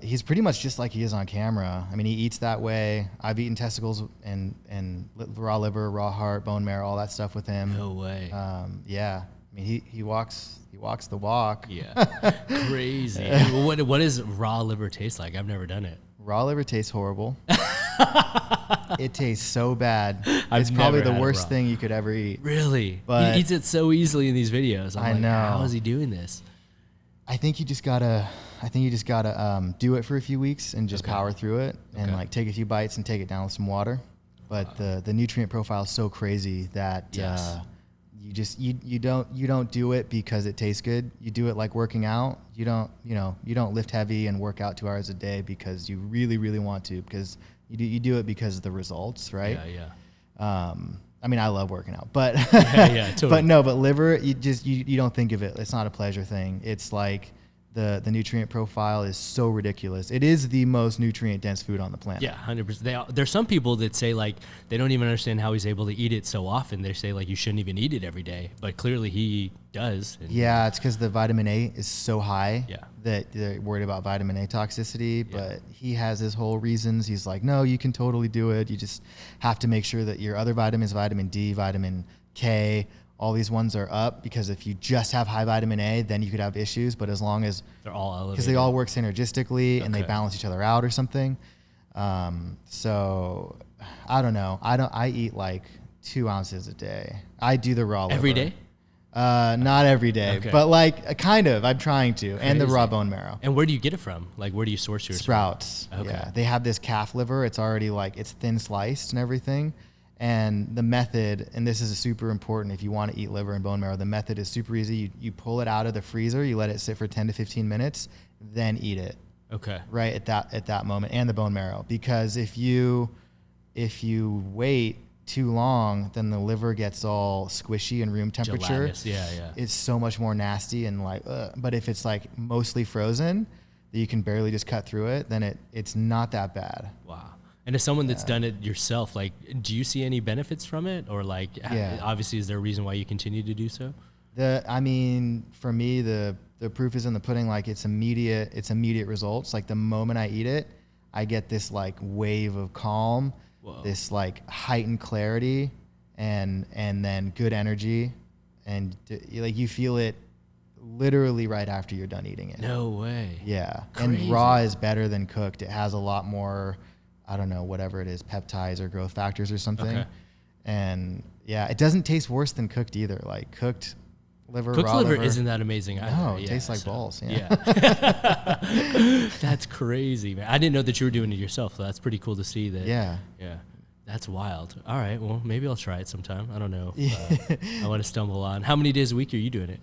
he's pretty much just like he is on camera. I mean, he eats that way. I've eaten testicles and raw liver, raw heart, bone marrow, all that stuff with him. No way. Yeah. I mean, he walks the walk. Yeah. Crazy. What does raw liver taste like? I've never done it. Raw liver tastes horrible. It tastes so bad. I've It's probably never the had it worst raw. thing you could ever eat. Really? But he eats it so easily in these videos. I know. How is he doing this? I think you just gotta do it for a few weeks and just power through it and like take a few bites and take it down with some water. But the nutrient profile is so crazy that you don't do it because it tastes good. You do it like working out. You don't lift heavy and work out 2 hours a day because you really, really want to, because you do it because of the results, right? Yeah. I mean, I love working out, but Totally. but liver, you don't think of it. It's not a pleasure thing. It's like the nutrient profile is so ridiculous. It is the most nutrient dense food on the planet. Yeah, 100%. There's some people that say like they don't even understand how he's able to eat it so often. They say like you shouldn't even eat it every day, but clearly he does. And Yeah, it's because the vitamin A is so high Yeah. that they're worried about vitamin A toxicity. But he has his whole reasons. He's like, no, you can totally do it. You just have to make sure that your other vitamins, vitamin D, vitamin K, all these ones are up, because if you just have high vitamin A, then you could have issues. But as long as they're all elevated. because they all work synergistically and they Okay. balance each other out or something. So I don't know. I eat like 2 ounces a day. I do the raw liver. Every day? Not every day, Okay. but like kind of. I'm trying to, and the Crazy. raw bone marrow. And where do you get it from? Like, where do you source your Sprouts. Okay. Yeah, they have this calf liver. It's already like it's thin sliced and everything. And the method, and this is super important if you want to eat liver and bone marrow, the method is super easy. You pull it out of the freezer, you let it sit for 10 to 15 minutes, then eat it Okay. right at that moment, and the bone marrow. Because if you wait too long, then the liver gets all squishy and room temperature. Gelatinous. Yeah. It's so much more nasty and like, but if it's like mostly frozen, that you can barely just cut through it, then it's not that bad. Wow. And as someone that's done it yourself, like, do you see any benefits from it, or like, obviously, is there a reason why you continue to do so? I mean, for me, the proof is in the pudding. Like, it's immediate results. Like the moment I eat it, I get this like wave of calm, this like heightened clarity, and then good energy, and like you feel it literally right after you're done eating it. No way. Yeah. Crazy. And raw is better than cooked. It has a lot more, I don't know, whatever it is, peptides or growth factors or something. Okay. And yeah, it doesn't taste worse than cooked either. Like cooked liver, Cooked raw liver isn't that amazing either. No, it tastes like balls. Yeah. That's crazy, man. I didn't know that you were doing it yourself, so that's pretty cool to see that. Yeah. Yeah. That's wild. All right. Well, maybe I'll try it sometime. I don't know. I want to stumble on. How many days a week are you doing it?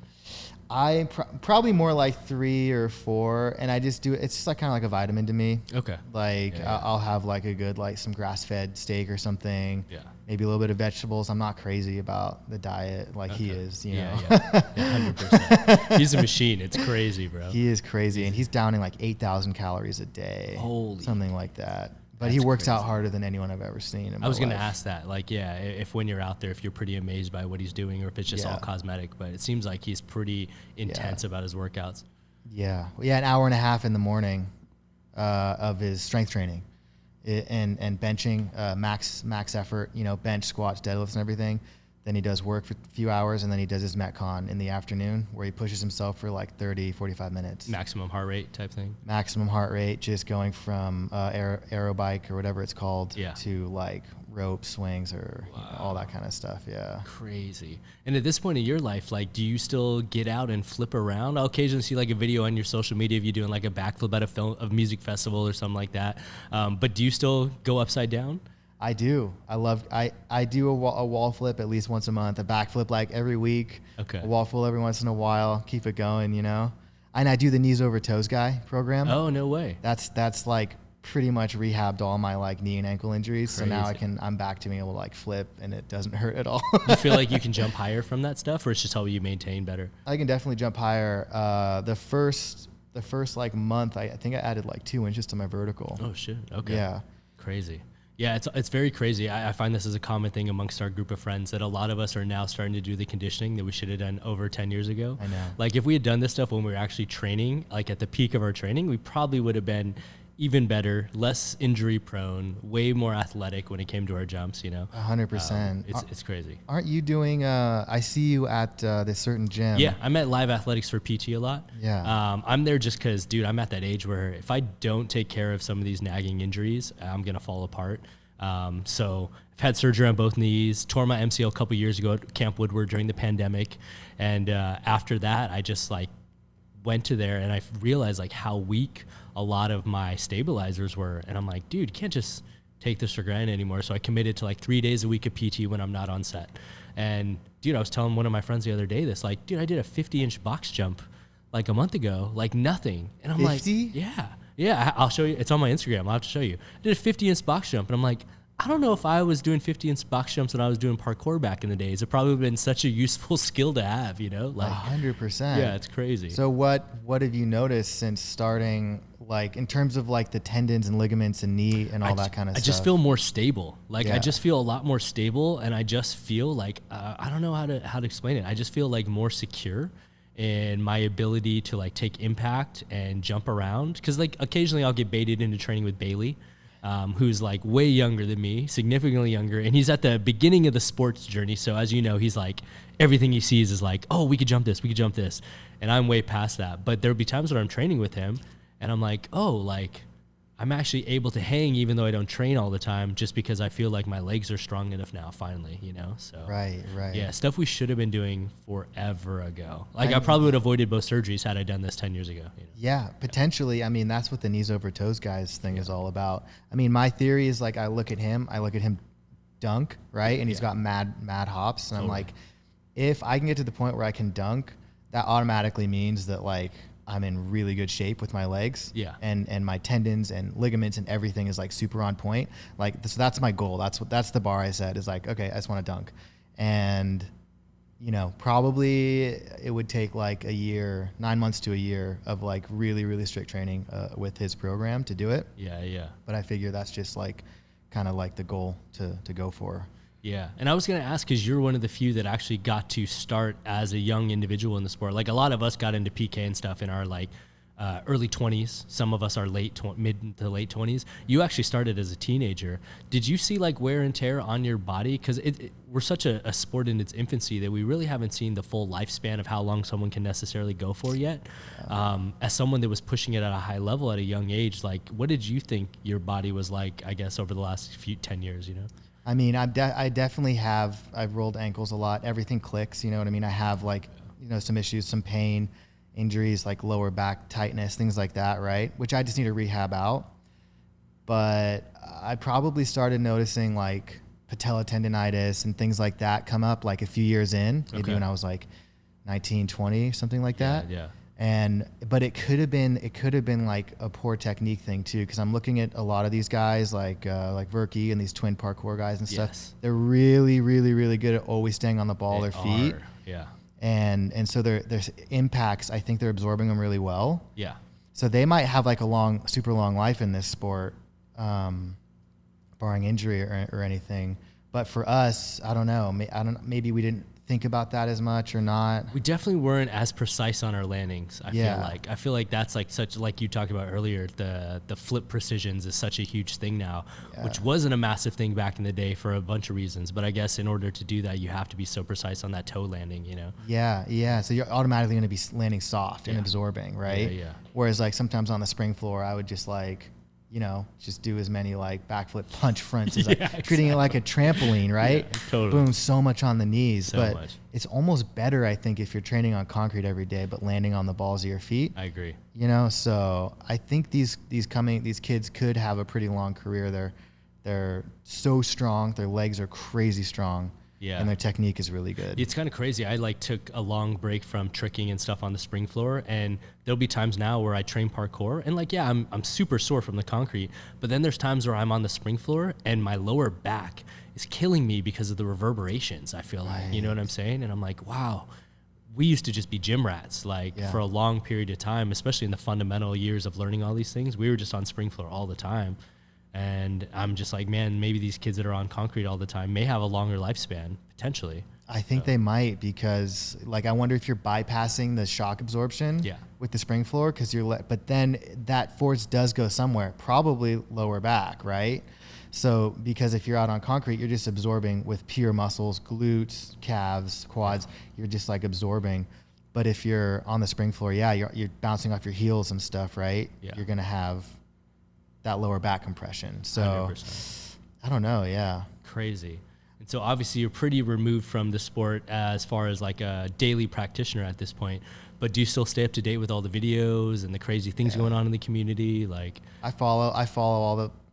I probably more like 3 or 4, and I just do it. It's just like kind of like a vitamin to me. Okay. Like I'll have like a good like some grass-fed steak or something. Yeah. Maybe a little bit of vegetables. I'm not crazy about the diet like he is. You know. Yeah, 100%. He's a machine. It's crazy, bro. He is crazy, and he's downing like 8,000 calories a day. Holy. Something like that. But That's he works out crazy. harder than anyone I've ever seen in my I was going to life. ask that. Like, yeah, if when you're out there, if you're pretty amazed by what he's doing, or if it's just all cosmetic, but it seems like he's pretty intense about his workouts. Yeah. Well, yeah, an hour and a half in the morning of his strength training and benching, max effort, you know, bench, squats, deadlifts, and everything. Then he does work for a few hours, and then he does his Metcon in the afternoon, where he pushes himself for like 30, 45 minutes. Maximum heart rate type thing. Maximum heart rate, just going from aerobike or whatever it's called to like rope swings or you know, all that kind of stuff. Yeah. Crazy. And at this point in your life, like, do you still get out and flip around? I'll occasionally see like a video on your social media of you doing like a backflip at a music festival or something like that. But do you still go upside down? I do. I do a wall flip at least once a month, a backflip like every week, Okay. a wall flip every once in a while, keep it going, you know. And I do the knees over toes guy program. Oh, no way. That's like pretty much rehabbed all my like knee and ankle injuries. So now Crazy. I'm back to being able to like flip, and it doesn't hurt at all. You feel like you can jump higher from that stuff, or it's just how you maintain better? I can definitely jump higher. The first like month, I think I added like 2 inches to my vertical. Oh shit. Okay. Yeah. Crazy. Yeah, it's very crazy. I find this is a common thing amongst our group of friends that a lot of us are now starting to do the conditioning that we should have done over 10 years ago. I know. Like if we had done this stuff when we were actually training, like at the peak of our training, we probably would have been even better, less injury prone, way more athletic when it came to our jumps, you know? 100%. It's crazy. Aren't you doing, I see you at this certain gym. Yeah, I'm at Live Athletics for PT a lot. Yeah. I'm there just because, dude, I'm at that age where if I don't take care of some of these nagging injuries, I'm going to fall apart. So I've had surgery on both knees, tore my MCL a couple years ago at Camp Woodward during the pandemic. And after that, I just like went to there and I realized like how weak a lot of my stabilizers were. And I'm like, dude, you can't just take this for granted anymore. So I committed to like 3 days a week of PT when I'm not on set. And dude, I was telling one of my friends the other day this, like, dude, I did a 50-inch box jump like a month ago, like nothing. And I'm 50? like, yeah, I'll show you. It's on my Instagram. I'll have to show you. I did a 50-inch box jump. And I'm like, I don't know if I was doing 50-inch box jumps when I was doing parkour back in the days. It probably would have been such a useful skill to have, you know? Like 100%. Yeah, it's crazy. So what have you noticed since starting, like in terms of like the tendons and ligaments and knee and all that kind of stuff? I just feel more stable. Like Yeah. I just feel a lot more stable, and I just feel like I don't know how to explain it. I just feel like more secure in my ability to like take impact and jump around. Because like occasionally I'll get baited into training with Bailey, who's like way younger than me, significantly younger, and he's at the beginning of the sports journey. So as you know, he's like, everything he sees is like, oh, we could jump this, and I'm way past that. But there'll be times when I'm training with him, and I'm like, oh, like I'm actually able to hang even though I don't train all the time, just because I feel like my legs are strong enough now, finally, you know? So Right. yeah, stuff we should have been doing forever ago. Like I probably would have avoided both surgeries had I done this 10 years ago. You know? Yeah, potentially. I mean, that's what the knees over toes guys thing is all about. I mean, my theory is like I look at him dunk, right? And he's got mad hops. And I'm like, if I can get to the point where I can dunk, that automatically means that like I'm in really good shape with my legs. Yeah. And my tendons and ligaments and everything is like super on point. Like so that's my goal. That's the bar I set is like, okay, I just want to dunk. And you know, probably it would take like a year, 9 months to a year of like really, really strict training with his program to do it. Yeah. But I figure that's just like kind of like the goal to go for. Yeah. And I was going to ask, because you're one of the few that actually got to start as a young individual in the sport. Like a lot of us got into PK and stuff in our like early 20s. Some of us are mid to late 20s. You actually started as a teenager. Did you see like wear and tear on your body? Because we're such a sport in its infancy that we really haven't seen the full lifespan of how long someone can necessarily go for yet. As someone that was pushing it at a high level at a young age, like what did you think your body was like, I guess, over the last 10 years, you know? I mean, I definitely have. I've rolled ankles a lot. Everything clicks. You know what I mean? I have like, you know, some issues, some pain, injuries, like lower back tightness, things like that, right? Which I just need to rehab out. But I probably started noticing like patella tendonitis and things like that come up like a few years in, maybe when I was like 19, 20, something like that. Yeah. But it could have been like a poor technique thing too, because I'm looking at a lot of these guys like Verkaik and these twin parkour guys and stuff. Yes. They're really, really, really good at always staying on the ball, their feet. Yeah. And so their impacts, I think they're absorbing them really well. Yeah. So they might have like a super long life in this sport, barring injury or anything. But for us, I don't know. Maybe we didn't think about that as much or not. We definitely weren't as precise on our landings. I feel like that's like such, like you talked about earlier, the flip precisions is such a huge thing now, which wasn't a massive thing back in the day for a bunch of reasons. But I guess in order to do that, you have to be so precise on that toe landing, you know? Yeah. So you're automatically going to be landing soft and absorbing, right? Yeah. Whereas like sometimes on the spring floor, I would just like, you know, just do as many like backflip punch fronts as treating it like a trampoline, right? Yeah, totally. Boom, so much on the knees. So but it's almost better, I think, if you're training on concrete every day, but landing on the balls of your feet. I agree. You know, so I think these kids could have a pretty long career. They're so strong. Their legs are crazy strong. Yeah. And their technique is really good. It's kind of crazy. I like took a long break from tricking and stuff on the spring floor, and there'll be times now where I train parkour and like, I'm super sore from the concrete, but then there's times where I'm on the spring floor and my lower back is killing me because of the reverberations. I feel like, you know what I'm saying? And I'm like, wow, we used to just be gym rats, like for a long period of time, especially in the fundamental years of learning all these things. We were just on spring floor all the time. And I'm just like, man, maybe these kids that are on concrete all the time may have a longer lifespan potentially. I think they might, because like, I wonder if you're bypassing the shock absorption with the spring floor, because but then that force does go somewhere, probably lower back, right? So because if you're out on concrete, you're just absorbing with pure muscles, glutes, calves, quads, you're just like absorbing. But if you're on the spring floor, you're bouncing off your heels and stuff, right? Yeah. You're going to have that lower back compression. So 100%. I don't know. Yeah. Crazy. And so obviously you're pretty removed from the sport as far as like a daily practitioner at this point, but do you still stay up to date with all the videos and the crazy things going on in the community? Like I follow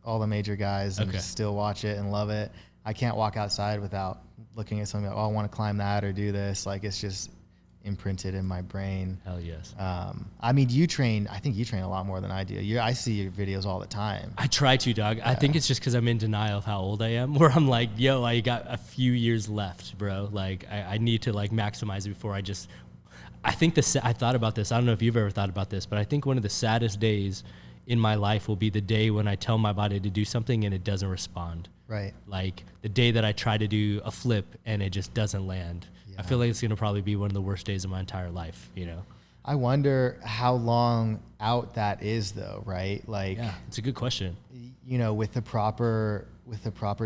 all the major guys and just still watch it and love it. I can't walk outside without looking at something like, oh, I want to climb that or do this. Like, it's just imprinted in my brain. Hell yes. I mean, I think you train a lot more than I do. I see your videos all the time. I try to, dog. I think it's just because I'm in denial of how old I am, where I'm like, yo, I got a few years left, bro. Like, I need to like maximize it before I think I thought about this. I don't know if you've ever thought about this, but I think one of the saddest days in my life will be the day when I tell my body to do something and it doesn't respond. Right. Like the day that I try to do a flip and it just doesn't land. Yeah. I feel like it's going to probably be one of the worst days of my entire life, you know? I wonder how long out that is though, right? Like, yeah, it's a good question. You know, with the proper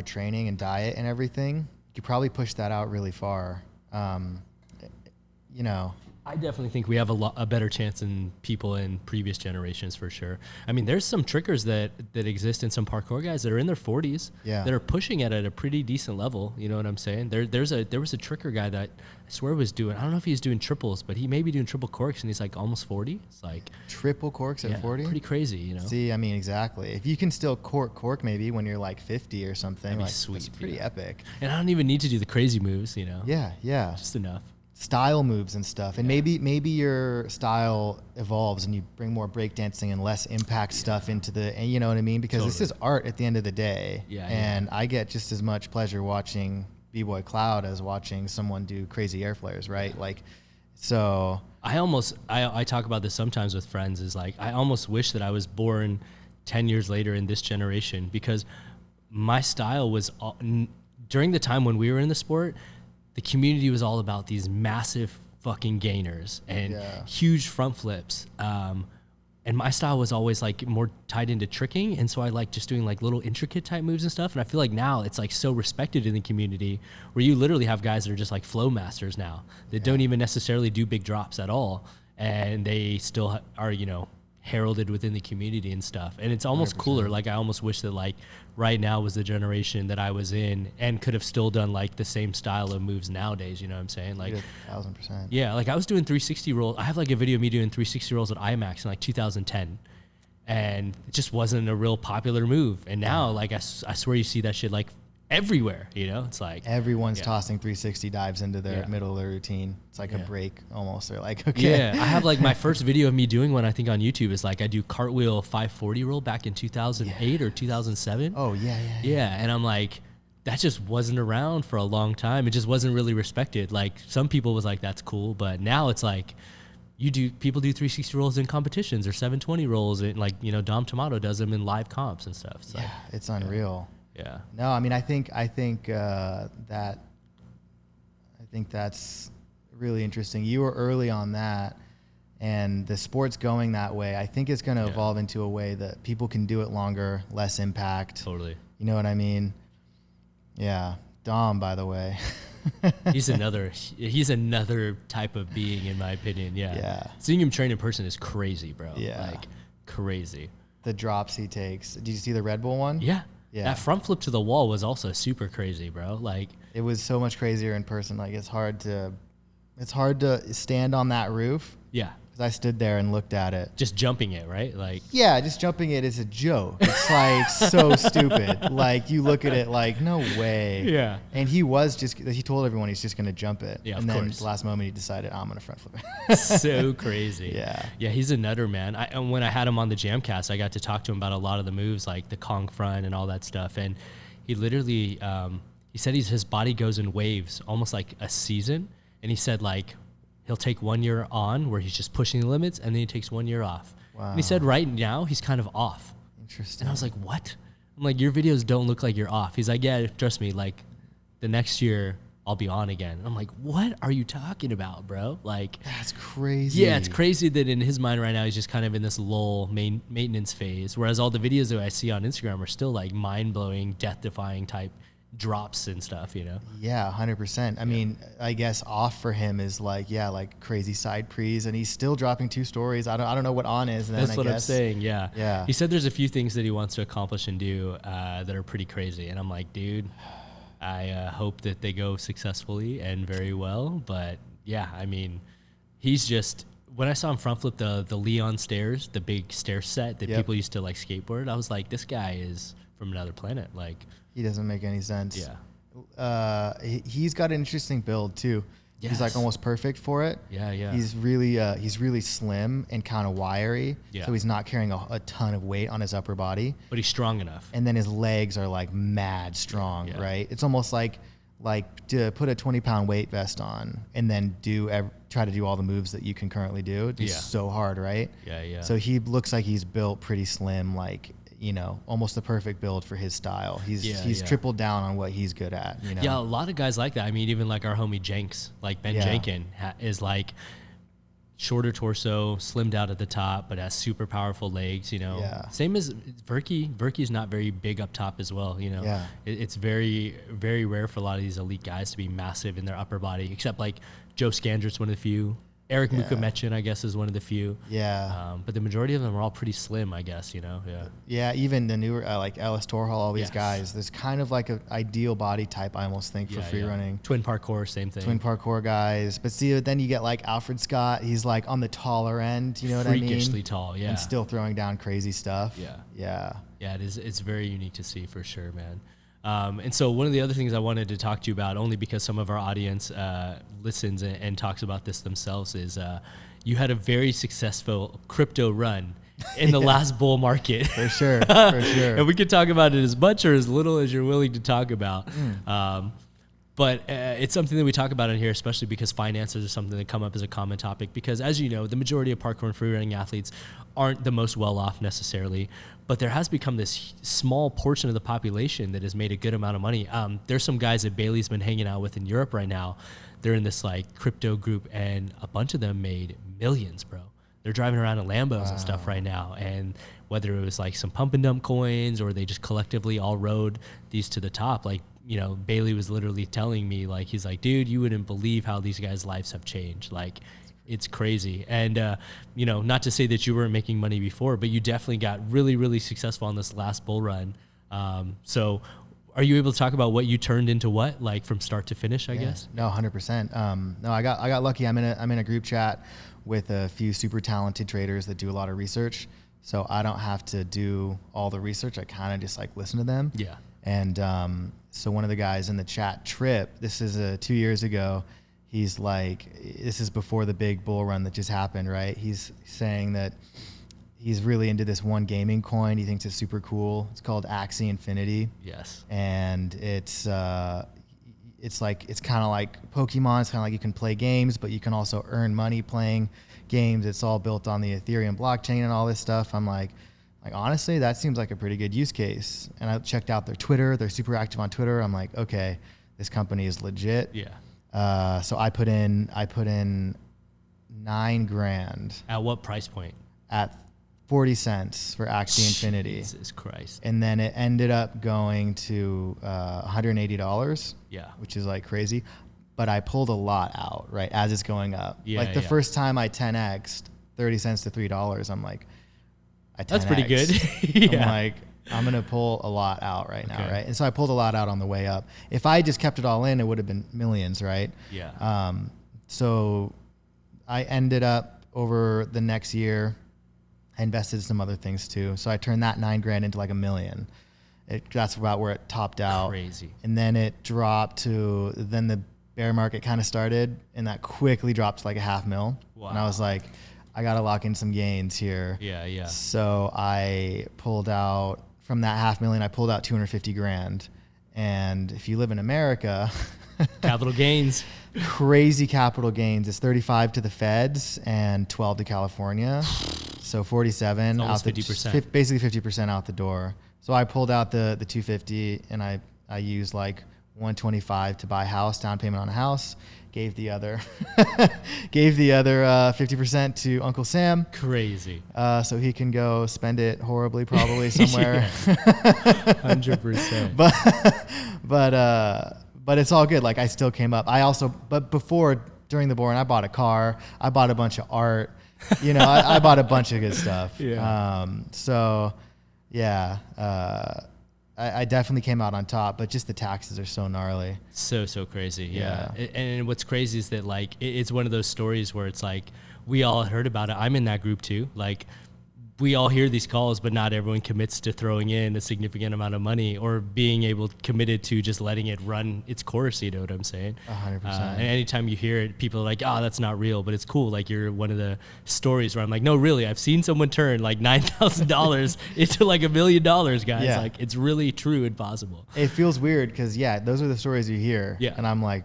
training and diet and everything, you could probably push that out really far. You know, I definitely think we have a better chance than people in previous generations for sure. I mean, there's some trickers that exist in some parkour guys that are in their 40s that are pushing it at a pretty decent level. You know what I'm saying? There was a tricker guy that I swear was doing, I don't know if he was doing triples, but he may be doing triple corks and he's like almost 40. It's like triple corks at 40? Pretty crazy, you know? See, I mean, exactly. If you can still cork maybe when you're like 50 or something, that'd be sweet. That's pretty epic. And I don't even need to do the crazy moves, you know? Yeah. Just enough. Style moves and stuff, and maybe your style evolves and you bring more breakdancing and less impact stuff into and you know what I mean, because this is art at the end of the day. And I get just as much pleasure watching B-Boy Cloud as watching someone do crazy air flares, right? Like, so I talk about this sometimes with friends, is like, I almost wish that I was born 10 years later in this generation, because my style was during the time when we were in the sport, the community was all about these massive fucking gainers and huge front flips. And my style was always like more tied into tricking. And so I like just doing like little intricate type moves and stuff. And I feel like now it's like so respected in the community, where you literally have guys that are just like flow masters now that don't even necessarily do big drops at all. And they still are, you know, heralded within the community and stuff. And it's almost 100%. Cooler. Like, I almost wish that like right now was the generation that I was in and could have still done like the same style of moves nowadays. You know what I'm saying? Like 1,000%. Yeah. Like I was doing 360 rolls. I have like a video of me doing 360 rolls at IMAX in like 2010. And it just wasn't a real popular move. And now like I swear you see that shit like everywhere, you know? It's like everyone's tossing 360 dives into their middle of their routine. It's like a break almost. They're like, okay. Yeah, I have like my first video of me doing one, I think on YouTube, is like I do cartwheel 540 roll back in 2008 or 2007. Oh, yeah. And I'm like, that just wasn't around for a long time. It just wasn't really respected. Like some people was like, that's cool. But now it's like, people do 360 rolls in competitions or 720 rolls. And like, you know, Dom Tomato does them in live comps and stuff. It's it's unreal. Yeah. No, I mean, I think that's really interesting. You were early on that, and the sport's going that way. I think it's going to evolve into a way that people can do it longer, less impact. Totally. You know what I mean? Yeah. Dom, by the way. he's another type of being, in my opinion. Yeah. Seeing him train in person is crazy, bro. Yeah. Like crazy. The drops he takes. Did you see the Red Bull one? Yeah. That front flip to the wall was also super crazy, bro. Like it was so much crazier in person. Like it's hard to stand on that roof. Yeah. Because I stood there and looked at it. Just jumping it, right? Like just jumping it is a joke. It's like so stupid. Like you look at it like, no way. Yeah. And he told everyone he's just gonna jump it. Yeah, and then at the last moment he decided, I'm gonna front flip it. So crazy. Yeah. Yeah, he's a nutter, man. And when I had him on the JAMCast, I got to talk to him about a lot of the moves, like the Kong front and all that stuff. And he literally, he said his body goes in waves, almost like a season. And he said like, he'll take 1 year on where he's just pushing the limits, and then he takes 1 year off. Wow. And he said right now he's kind of off. Interesting. And I was like, what? I'm like, your videos don't look like you're off. He's like, yeah, trust me, like the next year I'll be on again. And I'm like, what are you talking about, bro? Like, That's crazy. yeah, it's crazy that in his mind right now, he's just kind of in this lull maintenance phase. Whereas all the videos that I see on Instagram are still like mind blowing, death defying type drops and stuff, you know? Yeah, 100%. I mean, I guess off for him is like, yeah, like crazy side pre's, and he's still dropping 2 stories. I don't know what on is. And That's then what I I'm guess, saying. Yeah. Yeah. He said there's a few things that he wants to accomplish and do that are pretty crazy. And I'm like, dude, I hope that they go successfully and very well. But yeah, I mean, he's just, when I saw him front flip the Leon stairs, the big stair set that people used to like skateboard, I was like, this guy is from another planet. Like, he doesn't make any sense. Yeah. He's got an interesting build too. Yes. He's like almost perfect for it. Yeah, yeah. He's really slim and kind of wiry. Yeah. So he's not carrying a ton of weight on his upper body. But he's strong enough. And then his legs are like mad strong, Yeah. right? It's almost like to put a 20-pound weight vest on and then try to do all the moves that you can currently do. It's so hard, right? Yeah, yeah. So he looks like he's built pretty slim, like, you know, almost the perfect build for his style. He's tripled down on what he's good at, you know? Yeah, a lot of guys like that. I mean, even like our homie Jenks, like Ben Jenkin is like shorter torso, slimmed out at the top, but has super powerful legs, you know? Yeah. Same as Verky. Verky's not very big up top as well, you know? Yeah. It's very, very rare for a lot of these elite guys to be massive in their upper body, except like Joe Scandrett's one of the few. Eric Mukamechin, I guess, is one of the few. Yeah. But the majority of them are all pretty slim, I guess, you know? Yeah. Yeah, even the newer, like Ellis Torhall, all these Yes. guys, there's kind of like an ideal body type, I almost think, for free running. Twin parkour, same thing. Twin parkour guys. But see, then you get like Alfred Scott. He's like on the taller end, you know what I mean? Freakishly tall, yeah. And still throwing down crazy stuff. Yeah. Yeah. Yeah, it's very unique to see for sure, man. And so one of the other things I wanted to talk to you about, only because some of our audience listens and talks about this themselves, is you had a very successful crypto run in the last bull market. For sure, for sure. And we could talk about it as much or as little as you're willing to talk about. But it's something that we talk about in here, especially because finances are something that come up as a common topic. Because as you know, the majority of parkour and freerunning athletes aren't the most well-off necessarily, but there has become this small portion of the population that has made a good amount of money. There's some guys that Bailey's been hanging out with in Europe right now. They're in this like crypto group, and a bunch of them made millions, bro. They're driving around in Lambos and stuff right now. And whether it was like some pump and dump coins or they just collectively all rode these to the top, like, you know, Bailey was literally telling me, like, he's like, dude, you wouldn't believe how these guys' lives have changed. Like, it's crazy. And, you know, not to say that you weren't making money before, but you definitely got really, really successful on this last bull run. So are you able to talk about what you turned into what, like from start to finish, I guess? No, 100%. No, I got lucky. I'm in a group chat with a few super talented traders that do a lot of research. So I don't have to do all the research. I kind of just like listen to them. Yeah. And so one of the guys in the chat, Trip, this is 2 years ago. He's like, this is before the big bull run that just happened, right? He's saying that he's really into this one gaming coin. He thinks it's super cool. It's called Axie Infinity. Yes. And it's kind of like Pokemon. It's kind of like you can play games, but you can also earn money playing games. It's all built on the Ethereum blockchain and all this stuff. I'm like honestly, that seems like a pretty good use case. And I checked out their Twitter. They're super active on Twitter. I'm like, okay, this company is legit. Yeah. So I put in $9,000 At what price point? at 40 cents for Axie Infinity. Jesus Christ. And then it ended up going to $180. Yeah. Which is like crazy. But I pulled a lot out, right, as it's going up. Yeah, like the first time I 10x'd 30 cents to $3, I'm like, that's pretty good. Yeah. I'm like, I'm going to pull a lot out right now, right? And so I pulled a lot out on the way up. If I just kept it all in, it would have been millions, right? Yeah. So I ended up over the next year, I invested in some other things too. So I turned that $9,000 into like $1 million. That's about where it topped out. Crazy. And then it dropped to, then the bear market kind of started, and that quickly dropped to like $500,000. Wow. And I was like, I got to lock in some gains here. Yeah, yeah. So I pulled out, from that $500,000, I pulled out $250,000. And if you live in America, Capital gains. crazy capital gains. It's 35 to the feds and 12 to California. So 47 almost out the 50%. Basically 50% out the door. So I pulled out the 250 and I used like 125 to buy a house, down payment on a house. Gave the other 50% to Uncle Sam. Crazy. So he can go spend it horribly, probably somewhere. 100%. But it's all good. Like I still came up. But before, during the boring, I bought a car. I bought a bunch of art. I bought a bunch of good stuff. Yeah. I definitely came out on top, but just the taxes are so gnarly. So crazy. Yeah. And what's crazy is that like, it's one of those stories where it's like, we all heard about it. I'm in that group too. Like we all hear these calls, but not everyone commits to throwing in a significant amount of money or being committed to just letting it run its course. You know what I'm saying? 100%. And anytime you hear it, people are like, oh, that's not real, but it's cool. Like you're one of the stories where I'm like, no, really, I've seen someone turn like $9,000 into like $1 million, guys. Yeah. Like it's really true and possible. It feels weird because those are the stories you hear. Yeah. And I'm like,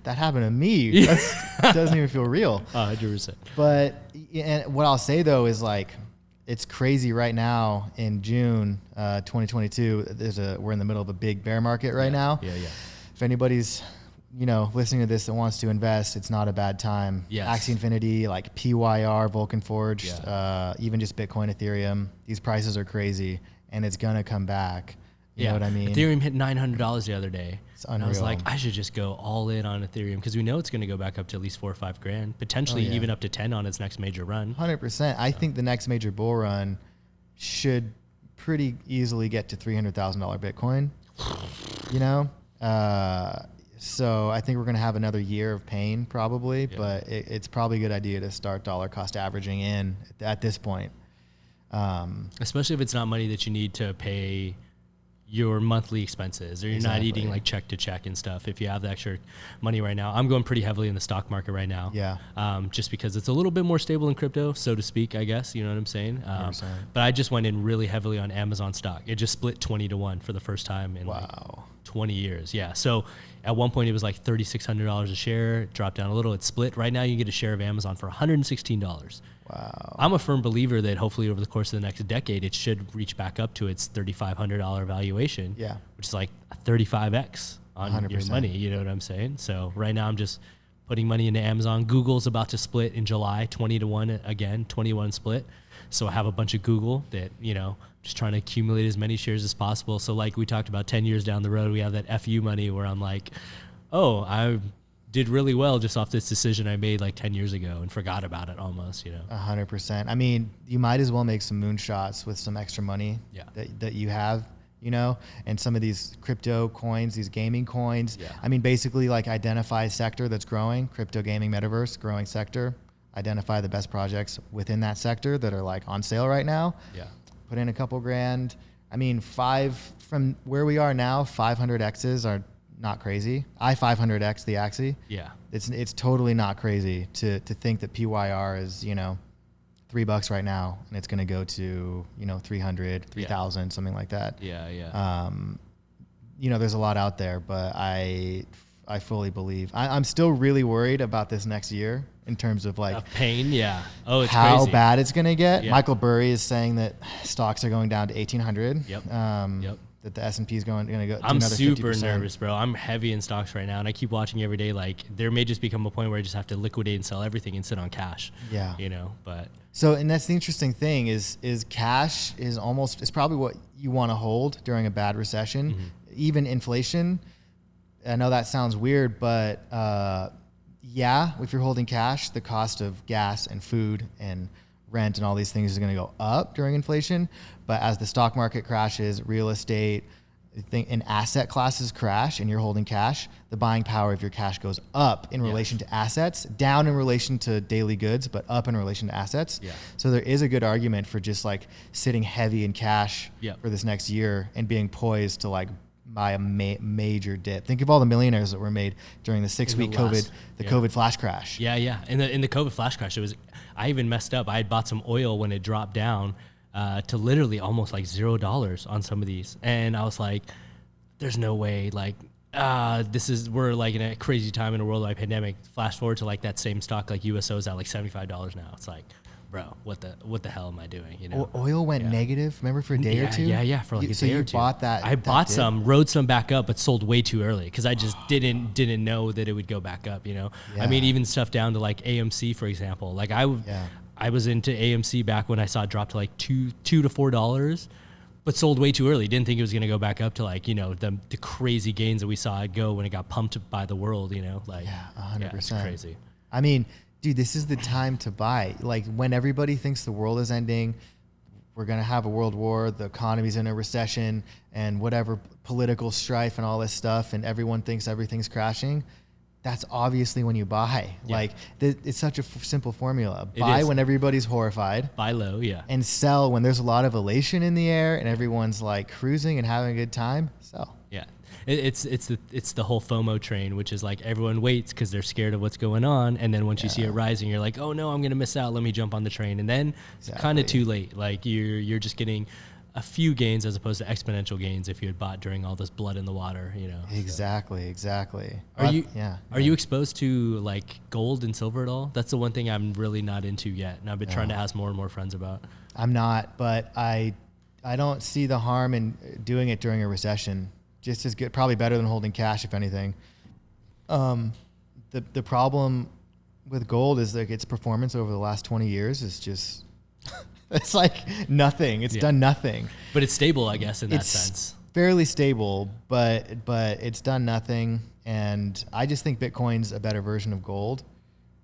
that happened to me. That doesn't even feel real. 100%. But and what I'll say though is like, it's crazy right now in June 2022. We're in the middle of a big bear market right now. Yeah. If anybody's listening to this that wants to invest, it's not a bad time. Yes. Axie Infinity, like PYR, Vulcan Forged, even just Bitcoin, Ethereum. These prices are crazy, and it's gonna come back. You know what I mean? Ethereum hit $900 the other day. It's unreal. And I was like, I should just go all in on Ethereum because we know it's going to go back up to at least $4 or $5 potentially even up to 10 on its next major run. 100%. I think the next major bull run should pretty easily get to $300,000 Bitcoin. So I think we're going to have another year of pain probably, but it's probably a good idea to start dollar cost averaging in at this point. Especially if it's not money that you need to pay your monthly expenses or you're not eating like check to check and stuff. If you have the extra money right now, I'm going pretty heavily in the stock market right now. Just because it's a little bit more stable in crypto, so to speak, I guess, you know what I'm saying? But I just went in really heavily on Amazon stock. It just split 20-1 for the first time in like 20 years. Yeah. So at one point it was like $3,600 a share, it dropped down a little. It split. Right now you get a share of Amazon for $116. Wow. I'm a firm believer that hopefully over the course of the next decade, it should reach back up to its $3,500 valuation, which is like a 35x on 100%. Your money. You know what I'm saying? So right now I'm just putting money into Amazon. Google's about to split in July, 20-1 again, 21 split. So I have a bunch of Google that, just trying to accumulate as many shares as possible. So like we talked about 10 years down the road, we have that FU money where I'm like, oh, I did really well just off this decision I made like 10 years ago and forgot about it almost, 100%. I mean, you might as well make some moonshots with some extra money that you have, and some of these crypto coins, these gaming coins. I mean, basically like identify a sector that's growing, crypto gaming, metaverse, growing sector, identify the best projects within that sector that are like on sale right now. Put in a couple grand. I mean, from where we are now, 500Xs are not crazy. I 500X the Axie. It's totally not crazy to think that PYR is, $3 right now and it's going to go to, 300, 3,000, something like that. There's a lot out there, but I fully believe I'm still really worried about this next year in terms of like pain. It's how crazy. Bad it's going to get. Michael Burry is saying that stocks are going down to 1,800. That the S&P is going to go. I'm another super 50%. nervous, bro. I'm heavy in stocks right now, and I keep watching every day. Like there may just become a point where I just have to liquidate and sell everything and sit on cash. But so, and that's the interesting thing is cash is probably what you want to hold during a bad recession, even inflation. I know that sounds weird, but if you're holding cash, the cost of gas and food and rent and all these things is going to go up during inflation. But as the stock market crashes, real estate and asset classes crash and you're holding cash, the buying power of your cash goes up in relation to assets, down in relation to daily goods, but up in relation to assets. So there is a good argument for just like sitting heavy in cash for this next year and being poised to like buy a major dip. Think of all the millionaires that were made during the 6-week COVID flash crash. In the COVID flash crash, I even messed up. I had bought some oil when it dropped down to literally almost like $0 on some of these. And I was like, there's no way, like, we're like in a crazy time in a worldwide pandemic. Flash forward to like that same stock, like USO is at like $75 now. It's like, bro, what the hell am I doing? You know, Oil went negative. Remember for a day or two? Yeah, for like a day or two. Bought that. I bought some, rode some back up, but sold way too early because I just didn't know that it would go back up. You know, I mean, even stuff down to like AMC, for example. Like I was into AMC back when I saw it drop to like $2 to $4, but sold way too early. Didn't think it was going to go back up to like, you know, the crazy gains that we saw it go when it got pumped by the world. You know, like 100%. It's crazy. I mean, dude, this is the time to buy. Like when everybody thinks the world is ending, we're going to have a world war, the economy's in a recession and whatever political strife and all this stuff, and everyone thinks everything's crashing. That's obviously when you buy. Like it's such a simple formula. Buy when everybody's horrified. Buy low, and sell when there's a lot of elation in the air and everyone's like cruising and having a good time. Sell. Yeah. It's the whole FOMO train, which is like everyone waits because they're scared of what's going on, and then once you see it rising, you're like, oh no, I'm gonna miss out. Let me jump on the train, and then it's kind of too late. Like you're just getting a few gains as opposed to exponential gains if you had bought during all this blood in the water. You know. Exactly. Are you exposed to like gold and silver at all? That's the one thing I'm really not into yet, and I've been trying to ask more and more friends about. I'm not, but I don't see the harm in doing it during a recession. Just as good, probably better than holding cash, if anything. The problem with gold is like its performance over the last 20 years is just, it's like nothing. It's done nothing. But it's stable, I guess, in that sense. Fairly stable, but it's done nothing. And I just think Bitcoin's a better version of gold.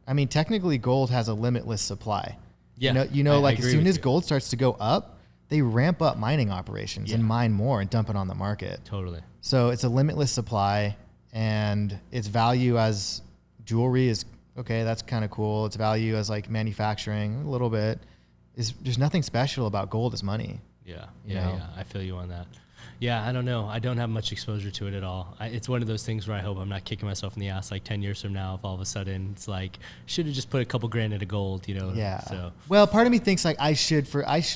I mean, technically gold has a limitless supply. Yeah. You know, like as soon as gold starts to go up, they ramp up mining operations and mine more and dump it on the market. Totally. So it's a limitless supply, and its value as jewelry is okay. That's kind of cool. Its value as like manufacturing a little bit there's nothing special about gold as money. Yeah. I feel you on that. Yeah, I don't know. I don't have much exposure to it at all. It's one of those things where I hope I'm not kicking myself in the ass like 10 years from now if all of a sudden it's like, should have just put a couple grand into gold, you know? Yeah. So. Well, part of me thinks like I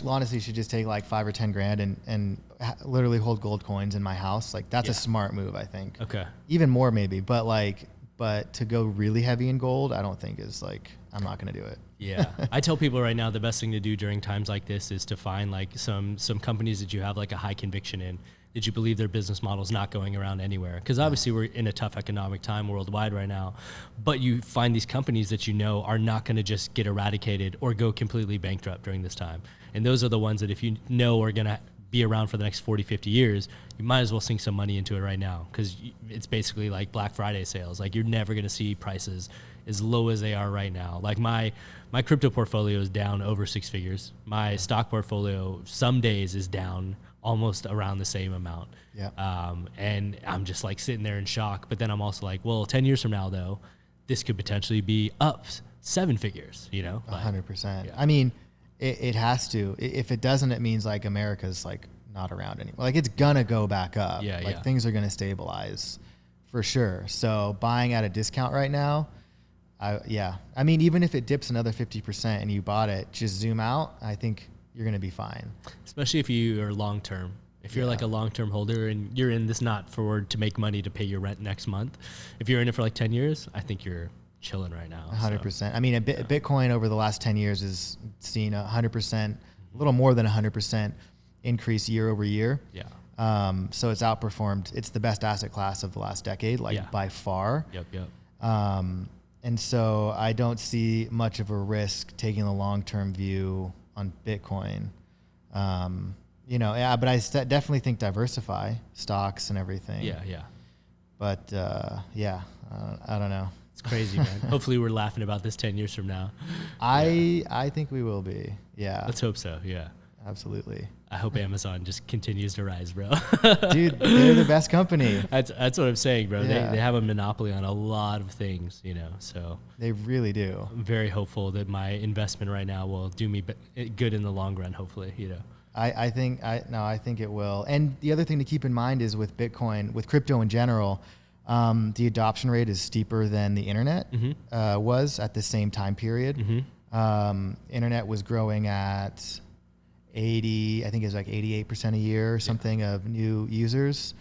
honestly should just take like 5 or 10 grand and literally hold gold coins in my house. Like that's a smart move, I think. Okay. Even more maybe, but to go really heavy in gold, I don't think is like, I'm not going to do it. Yeah. I tell people right now the best thing to do during times like this is to find like some companies that you have like a high conviction in, that you believe their business model is not going around anywhere. Because obviously we're in a tough economic time worldwide right now, but you find these companies that you know are not going to just get eradicated or go completely bankrupt during this time. And those are the ones that if you know are going to be around for the next 40, 50 years, you might as well sink some money into it right now, because it's basically like Black Friday sales. Like you're never going to see prices as low as they are right now. Like my crypto portfolio is down over 6 figures. My stock portfolio some days is down almost around the same amount. Yeah. And I'm just like sitting there in shock. But then I'm also like, well, 10 years from now though, this could potentially be up 7 figures, you know? 100%. I mean, it has to. If it doesn't, it means like America's like not around anymore. Like it's gonna go back up. Like things are gonna stabilize for sure. So buying at a discount right now, I mean, even if it dips another 50% and you bought it, just zoom out, I think you're going to be fine. Especially if you are long-term. If you're like a long-term holder and you're in this not to make money to pay your rent next month, if you're in it for like 10 years, I think you're chilling right now. 100%. So. I mean, Bitcoin over the last 10 years has seen 100%, a little more than 100% increase year over year. Yeah. So it's outperformed. It's the best asset class of the last decade, by far. Yep. And so I don't see much of a risk taking the long-term view on Bitcoin. But I definitely think diversify stocks and everything. Yeah. But I don't know. It's crazy, man. Hopefully we're laughing about this 10 years from now. I think we will be. Yeah. Let's hope so. Yeah. Absolutely. I hope Amazon just continues to rise, bro. Dude, they're the best company. That's what I'm saying, bro. Yeah. They have a monopoly on a lot of things, you know. So they really do. I'm very hopeful that my investment right now will do me good in the long run. Hopefully, you know. I think it will. And the other thing to keep in mind is with Bitcoin, with crypto in general, the adoption rate is steeper than the internet was at the same time period. Internet was growing at 80, I think it was like 88% a year or something of new users.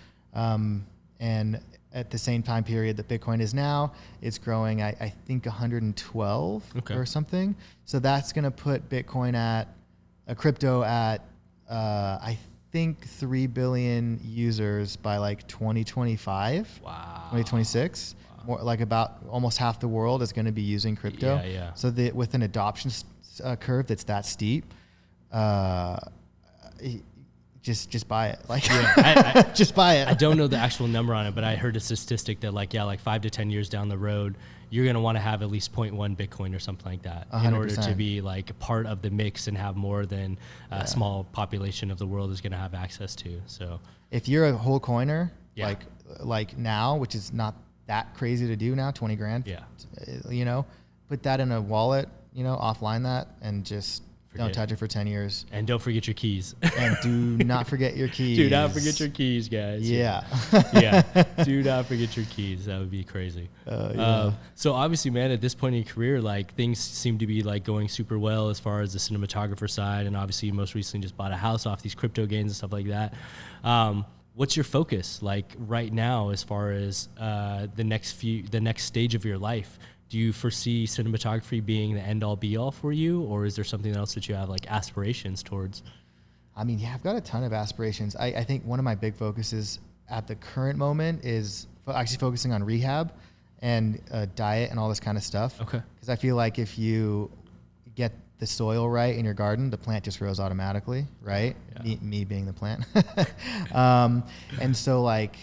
And at the same time period that Bitcoin is now, it's growing, I think 112 or something. So that's going to put Bitcoin at crypto at, I think 3 billion users by like 2025, wow. 2026. Wow. More like about almost half the world is going to be using crypto. Yeah. So with an adoption curve that's that steep, just buy it. Like, just buy it. I don't know the actual number on it, but I heard a statistic that like 5 to 10 years down the road, you're going to want to have at least 0.1 Bitcoin or something like that 100%. in order to be like a part of the mix and have more than a small population of the world is going to have access to. So if you're a whole coiner, like now, which is not that crazy to do now, 20 grand, you know, put that in a wallet, you know, offline that and just don't touch it for 10 years. And don't forget your keys. And do not forget your keys. Do not forget your keys, guys. Yeah. Do not forget your keys. That would be crazy. Yeah. So obviously, man, at this point in your career, like things seem to be like going super well as far as the cinematographer side. And obviously, you most recently just bought a house off these crypto gains and stuff like that. What's your focus like right now as far as the next stage of your life? Do you foresee cinematography being the end all be all for you, or is there something else that you have like aspirations towards? I mean, yeah, I've got a ton of aspirations. I think one of my big focuses at the current moment is actually focusing on rehab and diet and all this kind of stuff. Okay. Because I feel like if you get the soil right in your garden, the plant just grows automatically, right? Yeah. Me being the plant. And so like,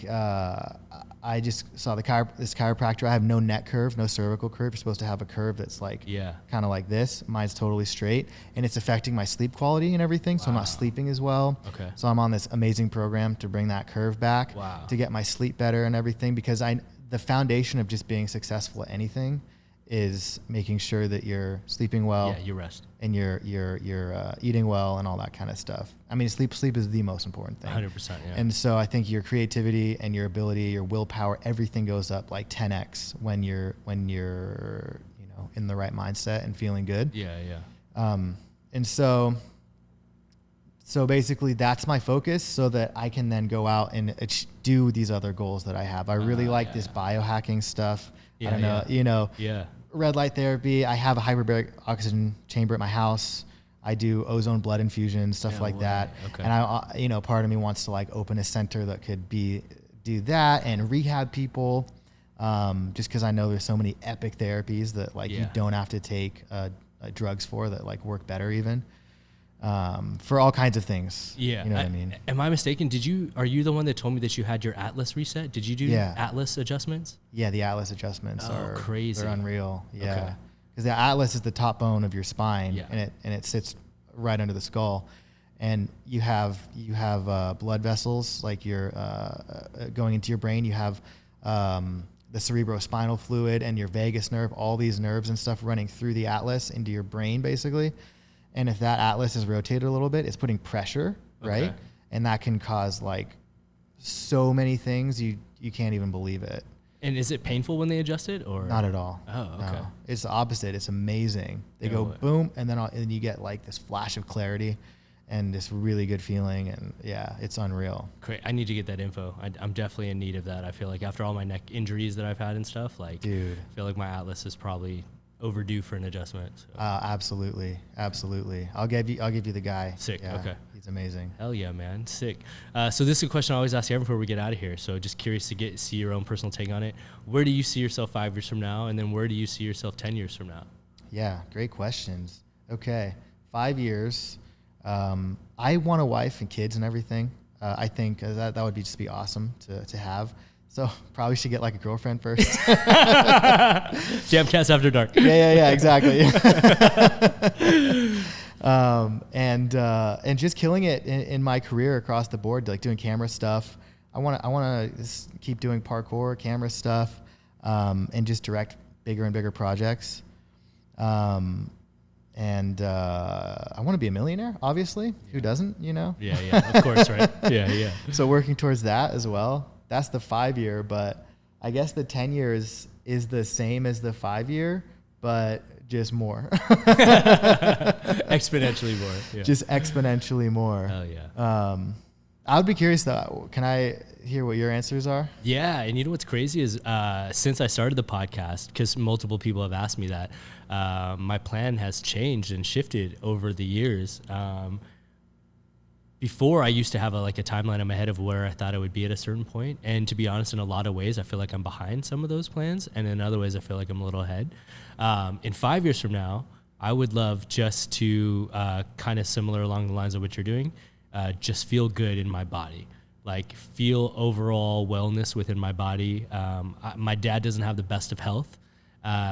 I just saw this chiropractor. I have no neck curve, no cervical curve. You're supposed to have a curve that's like kind of like this. Mine's totally straight, and it's affecting my sleep quality and everything. So I'm not sleeping as well. Okay. So I'm on this amazing program to bring that curve back, to get my sleep better and everything. Because the foundation of just being successful at anything is making sure that you're sleeping well. Yeah, you rest. And you're eating well and all that kind of stuff. I mean, sleep is the most important thing. 100%, yeah. And so I think your creativity and your ability, your willpower, everything goes up like 10x when you're you know, in the right mindset and feeling good. Yeah. And so basically that's my focus, so that I can then go out and do these other goals that I have. I really like this biohacking stuff. I don't know, you know, red light therapy. I have a hyperbaric oxygen chamber at my house. I do ozone blood infusions, stuff like that. Okay. And you know, part of me wants to like open a center that could do that and rehab people. Just cause I know there's so many epic therapies that like you don't have to take drugs for, that like work better even. For all kinds of things. Yeah. You know what I mean? Am I mistaken? Are you the one that told me that you had your Atlas reset? Did you do Atlas adjustments? Yeah, the Atlas adjustments are crazy. They're unreal. Yeah. Because the Atlas is the top bone of your spine, and it sits right under the skull. And you have blood vessels, like you're going into your brain. You have the cerebrospinal fluid and your vagus nerve, all these nerves and stuff running through the Atlas into your brain, basically. And if that Atlas is rotated a little bit, it's putting pressure, right? And that can cause like so many things, you can't even believe it. And is it painful when they adjust it, or? Not at all. Oh, okay. No. It's the opposite. It's amazing. They go boom, and then you get like this flash of clarity and this really good feeling. And yeah, it's unreal. Great. I need to get that info. I'm definitely in need of that. I feel like after all my neck injuries that I've had and stuff, like, dude, I feel like my Atlas is probably overdue for an adjustment. So. Absolutely. I'll give you the guy. Sick. Yeah, okay. He's amazing. Hell yeah, man. Sick. So this is a question I always ask everyone before we get out of here. So just curious to see your own personal take on it. Where do you see yourself 5 years from now? And then where do you see yourself 10 years from now? Yeah, great questions. Okay. 5 years. I want a wife and kids and everything. I think that would just be awesome to have. So probably should get like a girlfriend first. JAMCast after dark. Yeah, exactly. And just killing it in my career across the board, like doing camera stuff. I want to just keep doing parkour, camera stuff, and just direct bigger and bigger projects. And I want to be a millionaire, obviously. Yeah. Who doesn't, you know? Yeah, of course, right? Yeah. So working towards that as well. That's the 5 year, but I guess the 10 years is the same as the 5 year, but just more. Exponentially more. Yeah. Just exponentially more. Hell yeah. I would be curious though. Can I hear what your answers are? Yeah, and you know what's crazy is since I started the podcast, because multiple people have asked me that, my plan has changed and shifted over the years. Before, I used to have a timeline in my head of where I thought I would be at a certain point. And to be honest, in a lot of ways, I feel like I'm behind some of those plans. And in other ways, I feel like I'm a little ahead. In 5 years from now, I would love just to kind of similar along the lines of what you're doing, just feel good in my body, like feel overall wellness within my body. My dad doesn't have the best of health,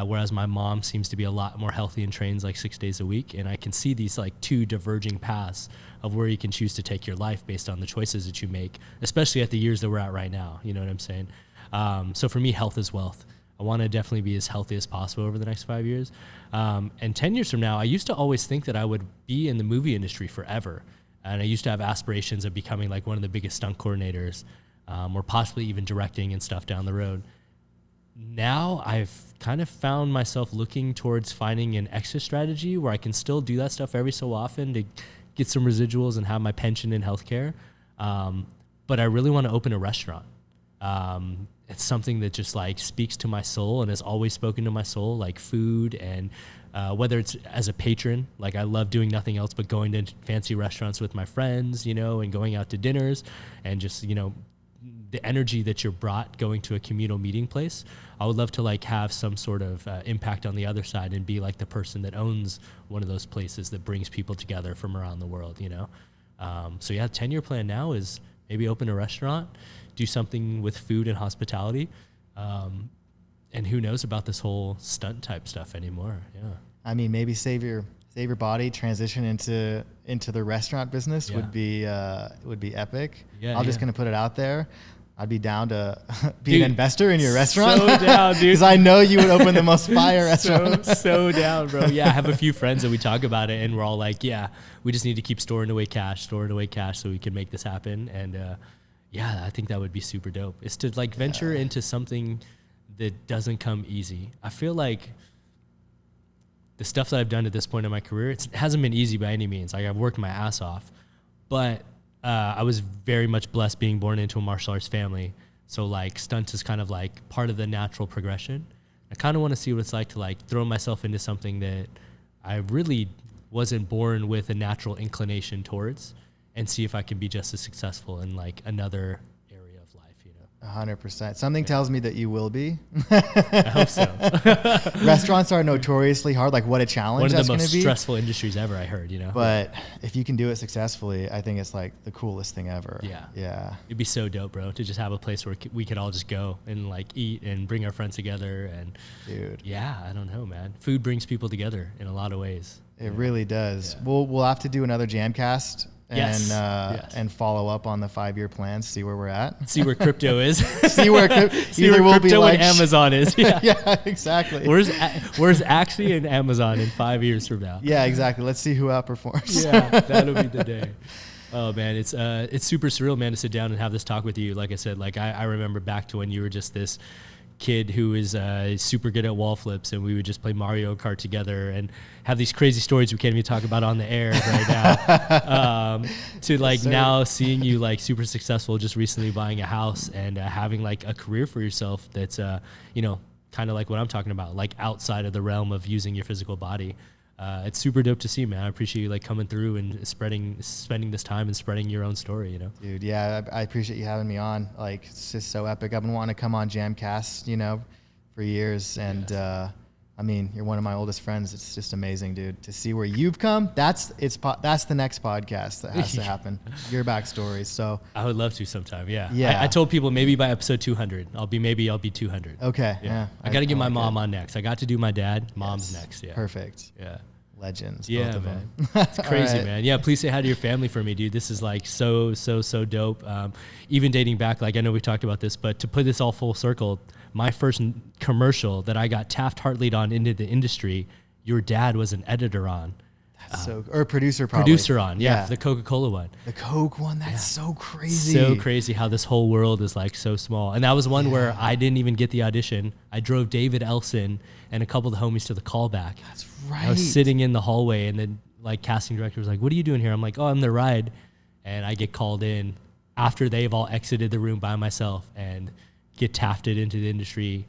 whereas my mom seems to be a lot more healthy and trains like 6 days a week. And I can see these like two diverging paths of where you can choose to take your life based on the choices that you make, especially at the years that we're at right now. You know what I'm saying? So for me, health is wealth. I want to definitely be as healthy as possible over the next 5 years. And 10 years from now, I used to always think that I would be in the movie industry forever. And I used to have aspirations of becoming like one of the biggest stunt coordinators, or possibly even directing and stuff down the road. Now I've kind of found myself looking towards finding an exit strategy where I can still do that stuff every so often to get some residuals and have my pension in healthcare. But I really want to open a restaurant. It's something that just like speaks to my soul and has always spoken to my soul, like food and whether it's as a patron, like I love doing nothing else but going to fancy restaurants with my friends, you know, and going out to dinners and just, you know, the energy that you're brought going to a communal meeting place. I would love to like have some sort of impact on the other side and be like the person that owns one of those places that brings people together from around the world, you know? So yeah, 10-year plan now is maybe open a restaurant, do something with food and hospitality. And who knows about this whole stunt type stuff anymore. Yeah. I mean, maybe save your body, transition into the restaurant business would be epic. Yeah, I'm just going to put it out there. I'd be down to be an investor in your restaurant. So down, dude. Because I know you would open the most fire restaurant. So down, bro. Yeah, I have a few friends that we talk about it, and we're all like, yeah, we just need to keep storing away cash so we can make this happen. And yeah, I think that would be super dope. Is to like venture into something that doesn't come easy. I feel like the stuff that I've done at this point in my career, it hasn't been easy by any means. Like I've worked my ass off, but I was very much blessed being born into a martial arts family. So like stunt is kind of like part of the natural progression. I kind of want to see what it's like to like throw myself into something that I really wasn't born with a natural inclination towards, and see if I can be just as successful in like another area of life, you know. 100%. Something tells me that you will be. I hope so. Restaurants are notoriously hard. Like, what a challenge One of that's the going to most be. stressful industries ever, I heard, you know. But if you can do it successfully, I think it's like the coolest thing ever. Yeah. Yeah. It'd be so dope, bro, to just have a place where we could all just go and like eat and bring our friends together. And Dude. yeah, I don't know, man. Food brings people together in a lot of ways. It really does. Yeah. We'll have to do another JAMCast and Yes. and follow up on the 5-year plans, see where we're at. See where crypto is. See where crypto and Amazon is. Yeah. Yeah, exactly. Where's Axie and Amazon in 5 years from now? Yeah, exactly. Let's see who outperforms. Yeah, that'll be the day. Oh man, it's super surreal, man, to sit down and have this talk with you. Like I said, like I remember back to when you were just this kid who is super good at wall flips, and we would just play Mario Kart together and have these crazy stories we can't even talk about on the air right now. To like Yes, now seeing you like super successful, just recently buying a house and having like a career for yourself that's you know, kind of like what I'm talking about, like outside of the realm of using your physical body. It's super dope to see, man. I appreciate you like coming through and spending this time and spreading your own story, you know? Dude, yeah, I appreciate you having me on. Like, it's just so epic. I've been wanting to come on JAMCast, you know, for years. And, I mean, you're one of my oldest friends. It's just amazing, dude. To see where you've come, that's the next podcast that has to happen. Your backstory. So I would love to sometime, yeah. Yeah. I told people maybe by episode 200, I'll be 200. Okay, yeah. I got to get my like mom it. on next. I got to do my dad. Mom's Yes. next, yeah. Perfect. Yeah. Legends, Yeah, both of man. them. It's crazy, right. man. Yeah, please say hi to your family for me, dude. This is like so dope. Even dating back, like I know we talked about this, but to put this all full circle, my first commercial that I got Taft-Hartley'd on into the industry, your dad was an editor on. That's or producer probably. Producer on, yeah, the Coca-Cola one. The Coke one, that's so crazy. So crazy how this whole world is like so small. And that was one where I didn't even get the audition. I drove David Elson and a couple of the homies to the callback. That's right. I was sitting in the hallway, and then like casting director was like, "What are you doing here?" I'm like, "Oh, I'm the ride," and I get called in after they've all exited the room by myself and get tafted into the industry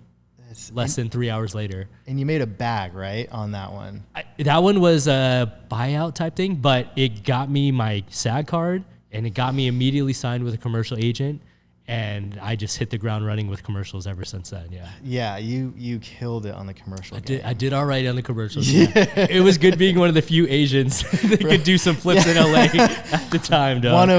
less than 3 hours later. And you made a bag, right, on that one? That one was a buyout type thing, but it got me my SAG card, and it got me immediately signed with a commercial agent. And I just hit the ground running with commercials ever since then. Yeah. Yeah, you killed it on the commercial. I did all right on the commercials. Yeah. It was good being one of the few Asians that could do some flips in LA at the time, dog. One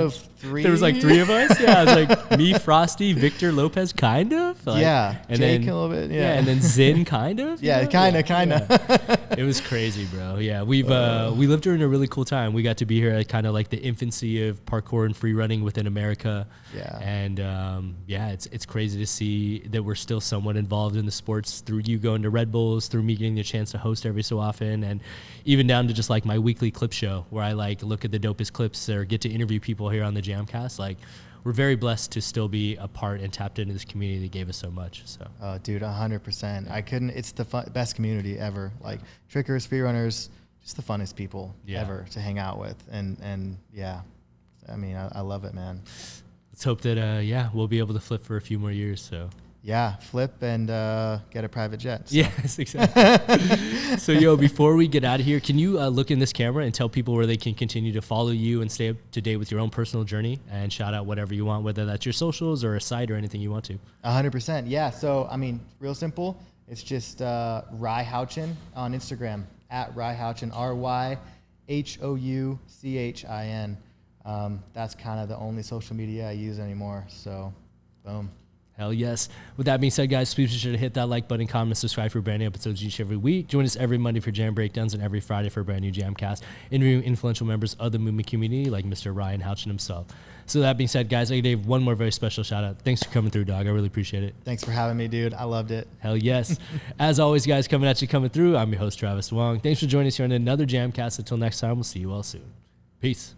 of three. There was like 3 of us. Yeah, it was like me, Frosty, Victor Lopez, kind of. Like, yeah, and Jake then a little bit. Yeah, and then Zin, kind of. Yeah, kind of. Yeah. It was crazy, bro. Yeah, we lived during a really cool time. We got to be here at kind of like the infancy of parkour and free running within America. Yeah, and it's crazy to see that we're still somewhat involved in the sports through you going to Red Bulls, through me getting the chance to host every so often, and even down to just like my weekly clip show where I like look at the dopest clips or get to interview people here on the JAMCast. Like, we're very blessed to still be a part and tapped into this community that gave us so much. So, oh, dude, 100%. I couldn't. It's the best community ever. Like trickers, freerunners, just the funnest people ever to hang out with. And yeah, I mean, I love it, man. Let's hope that we'll be able to flip for a few more years. So. Yeah, flip and get a private jet. So. Yes, exactly. So, before we get out of here, can you look in this camera and tell people where they can continue to follow you and stay up to date with your own personal journey and shout out whatever you want, whether that's your socials or a site or anything you want to? 100%. Yeah. So, I mean, real simple. It's just Ryan Houchin on Instagram, at Ryan Houchin, RYHOUCHIN. That's kind of the only social media I use anymore. So, boom. Hell yes. With that being said, guys, please be sure to hit that like button, comment, and subscribe for brand new episodes each every week. Join us every Monday for Jam Breakdowns and every Friday for a brand new JAMcast, interviewing influential members of the movement community like Mr. Ryan Houchin himself. So that being said, guys, I gave one more very special shout out. Thanks for coming through, dog. I really appreciate it. Thanks for having me, dude. I loved it. Hell yes. As always, guys, coming through. I'm your host, Travis Wong. Thanks for joining us here on another JAMcast. Until next time, we'll see you all soon. Peace.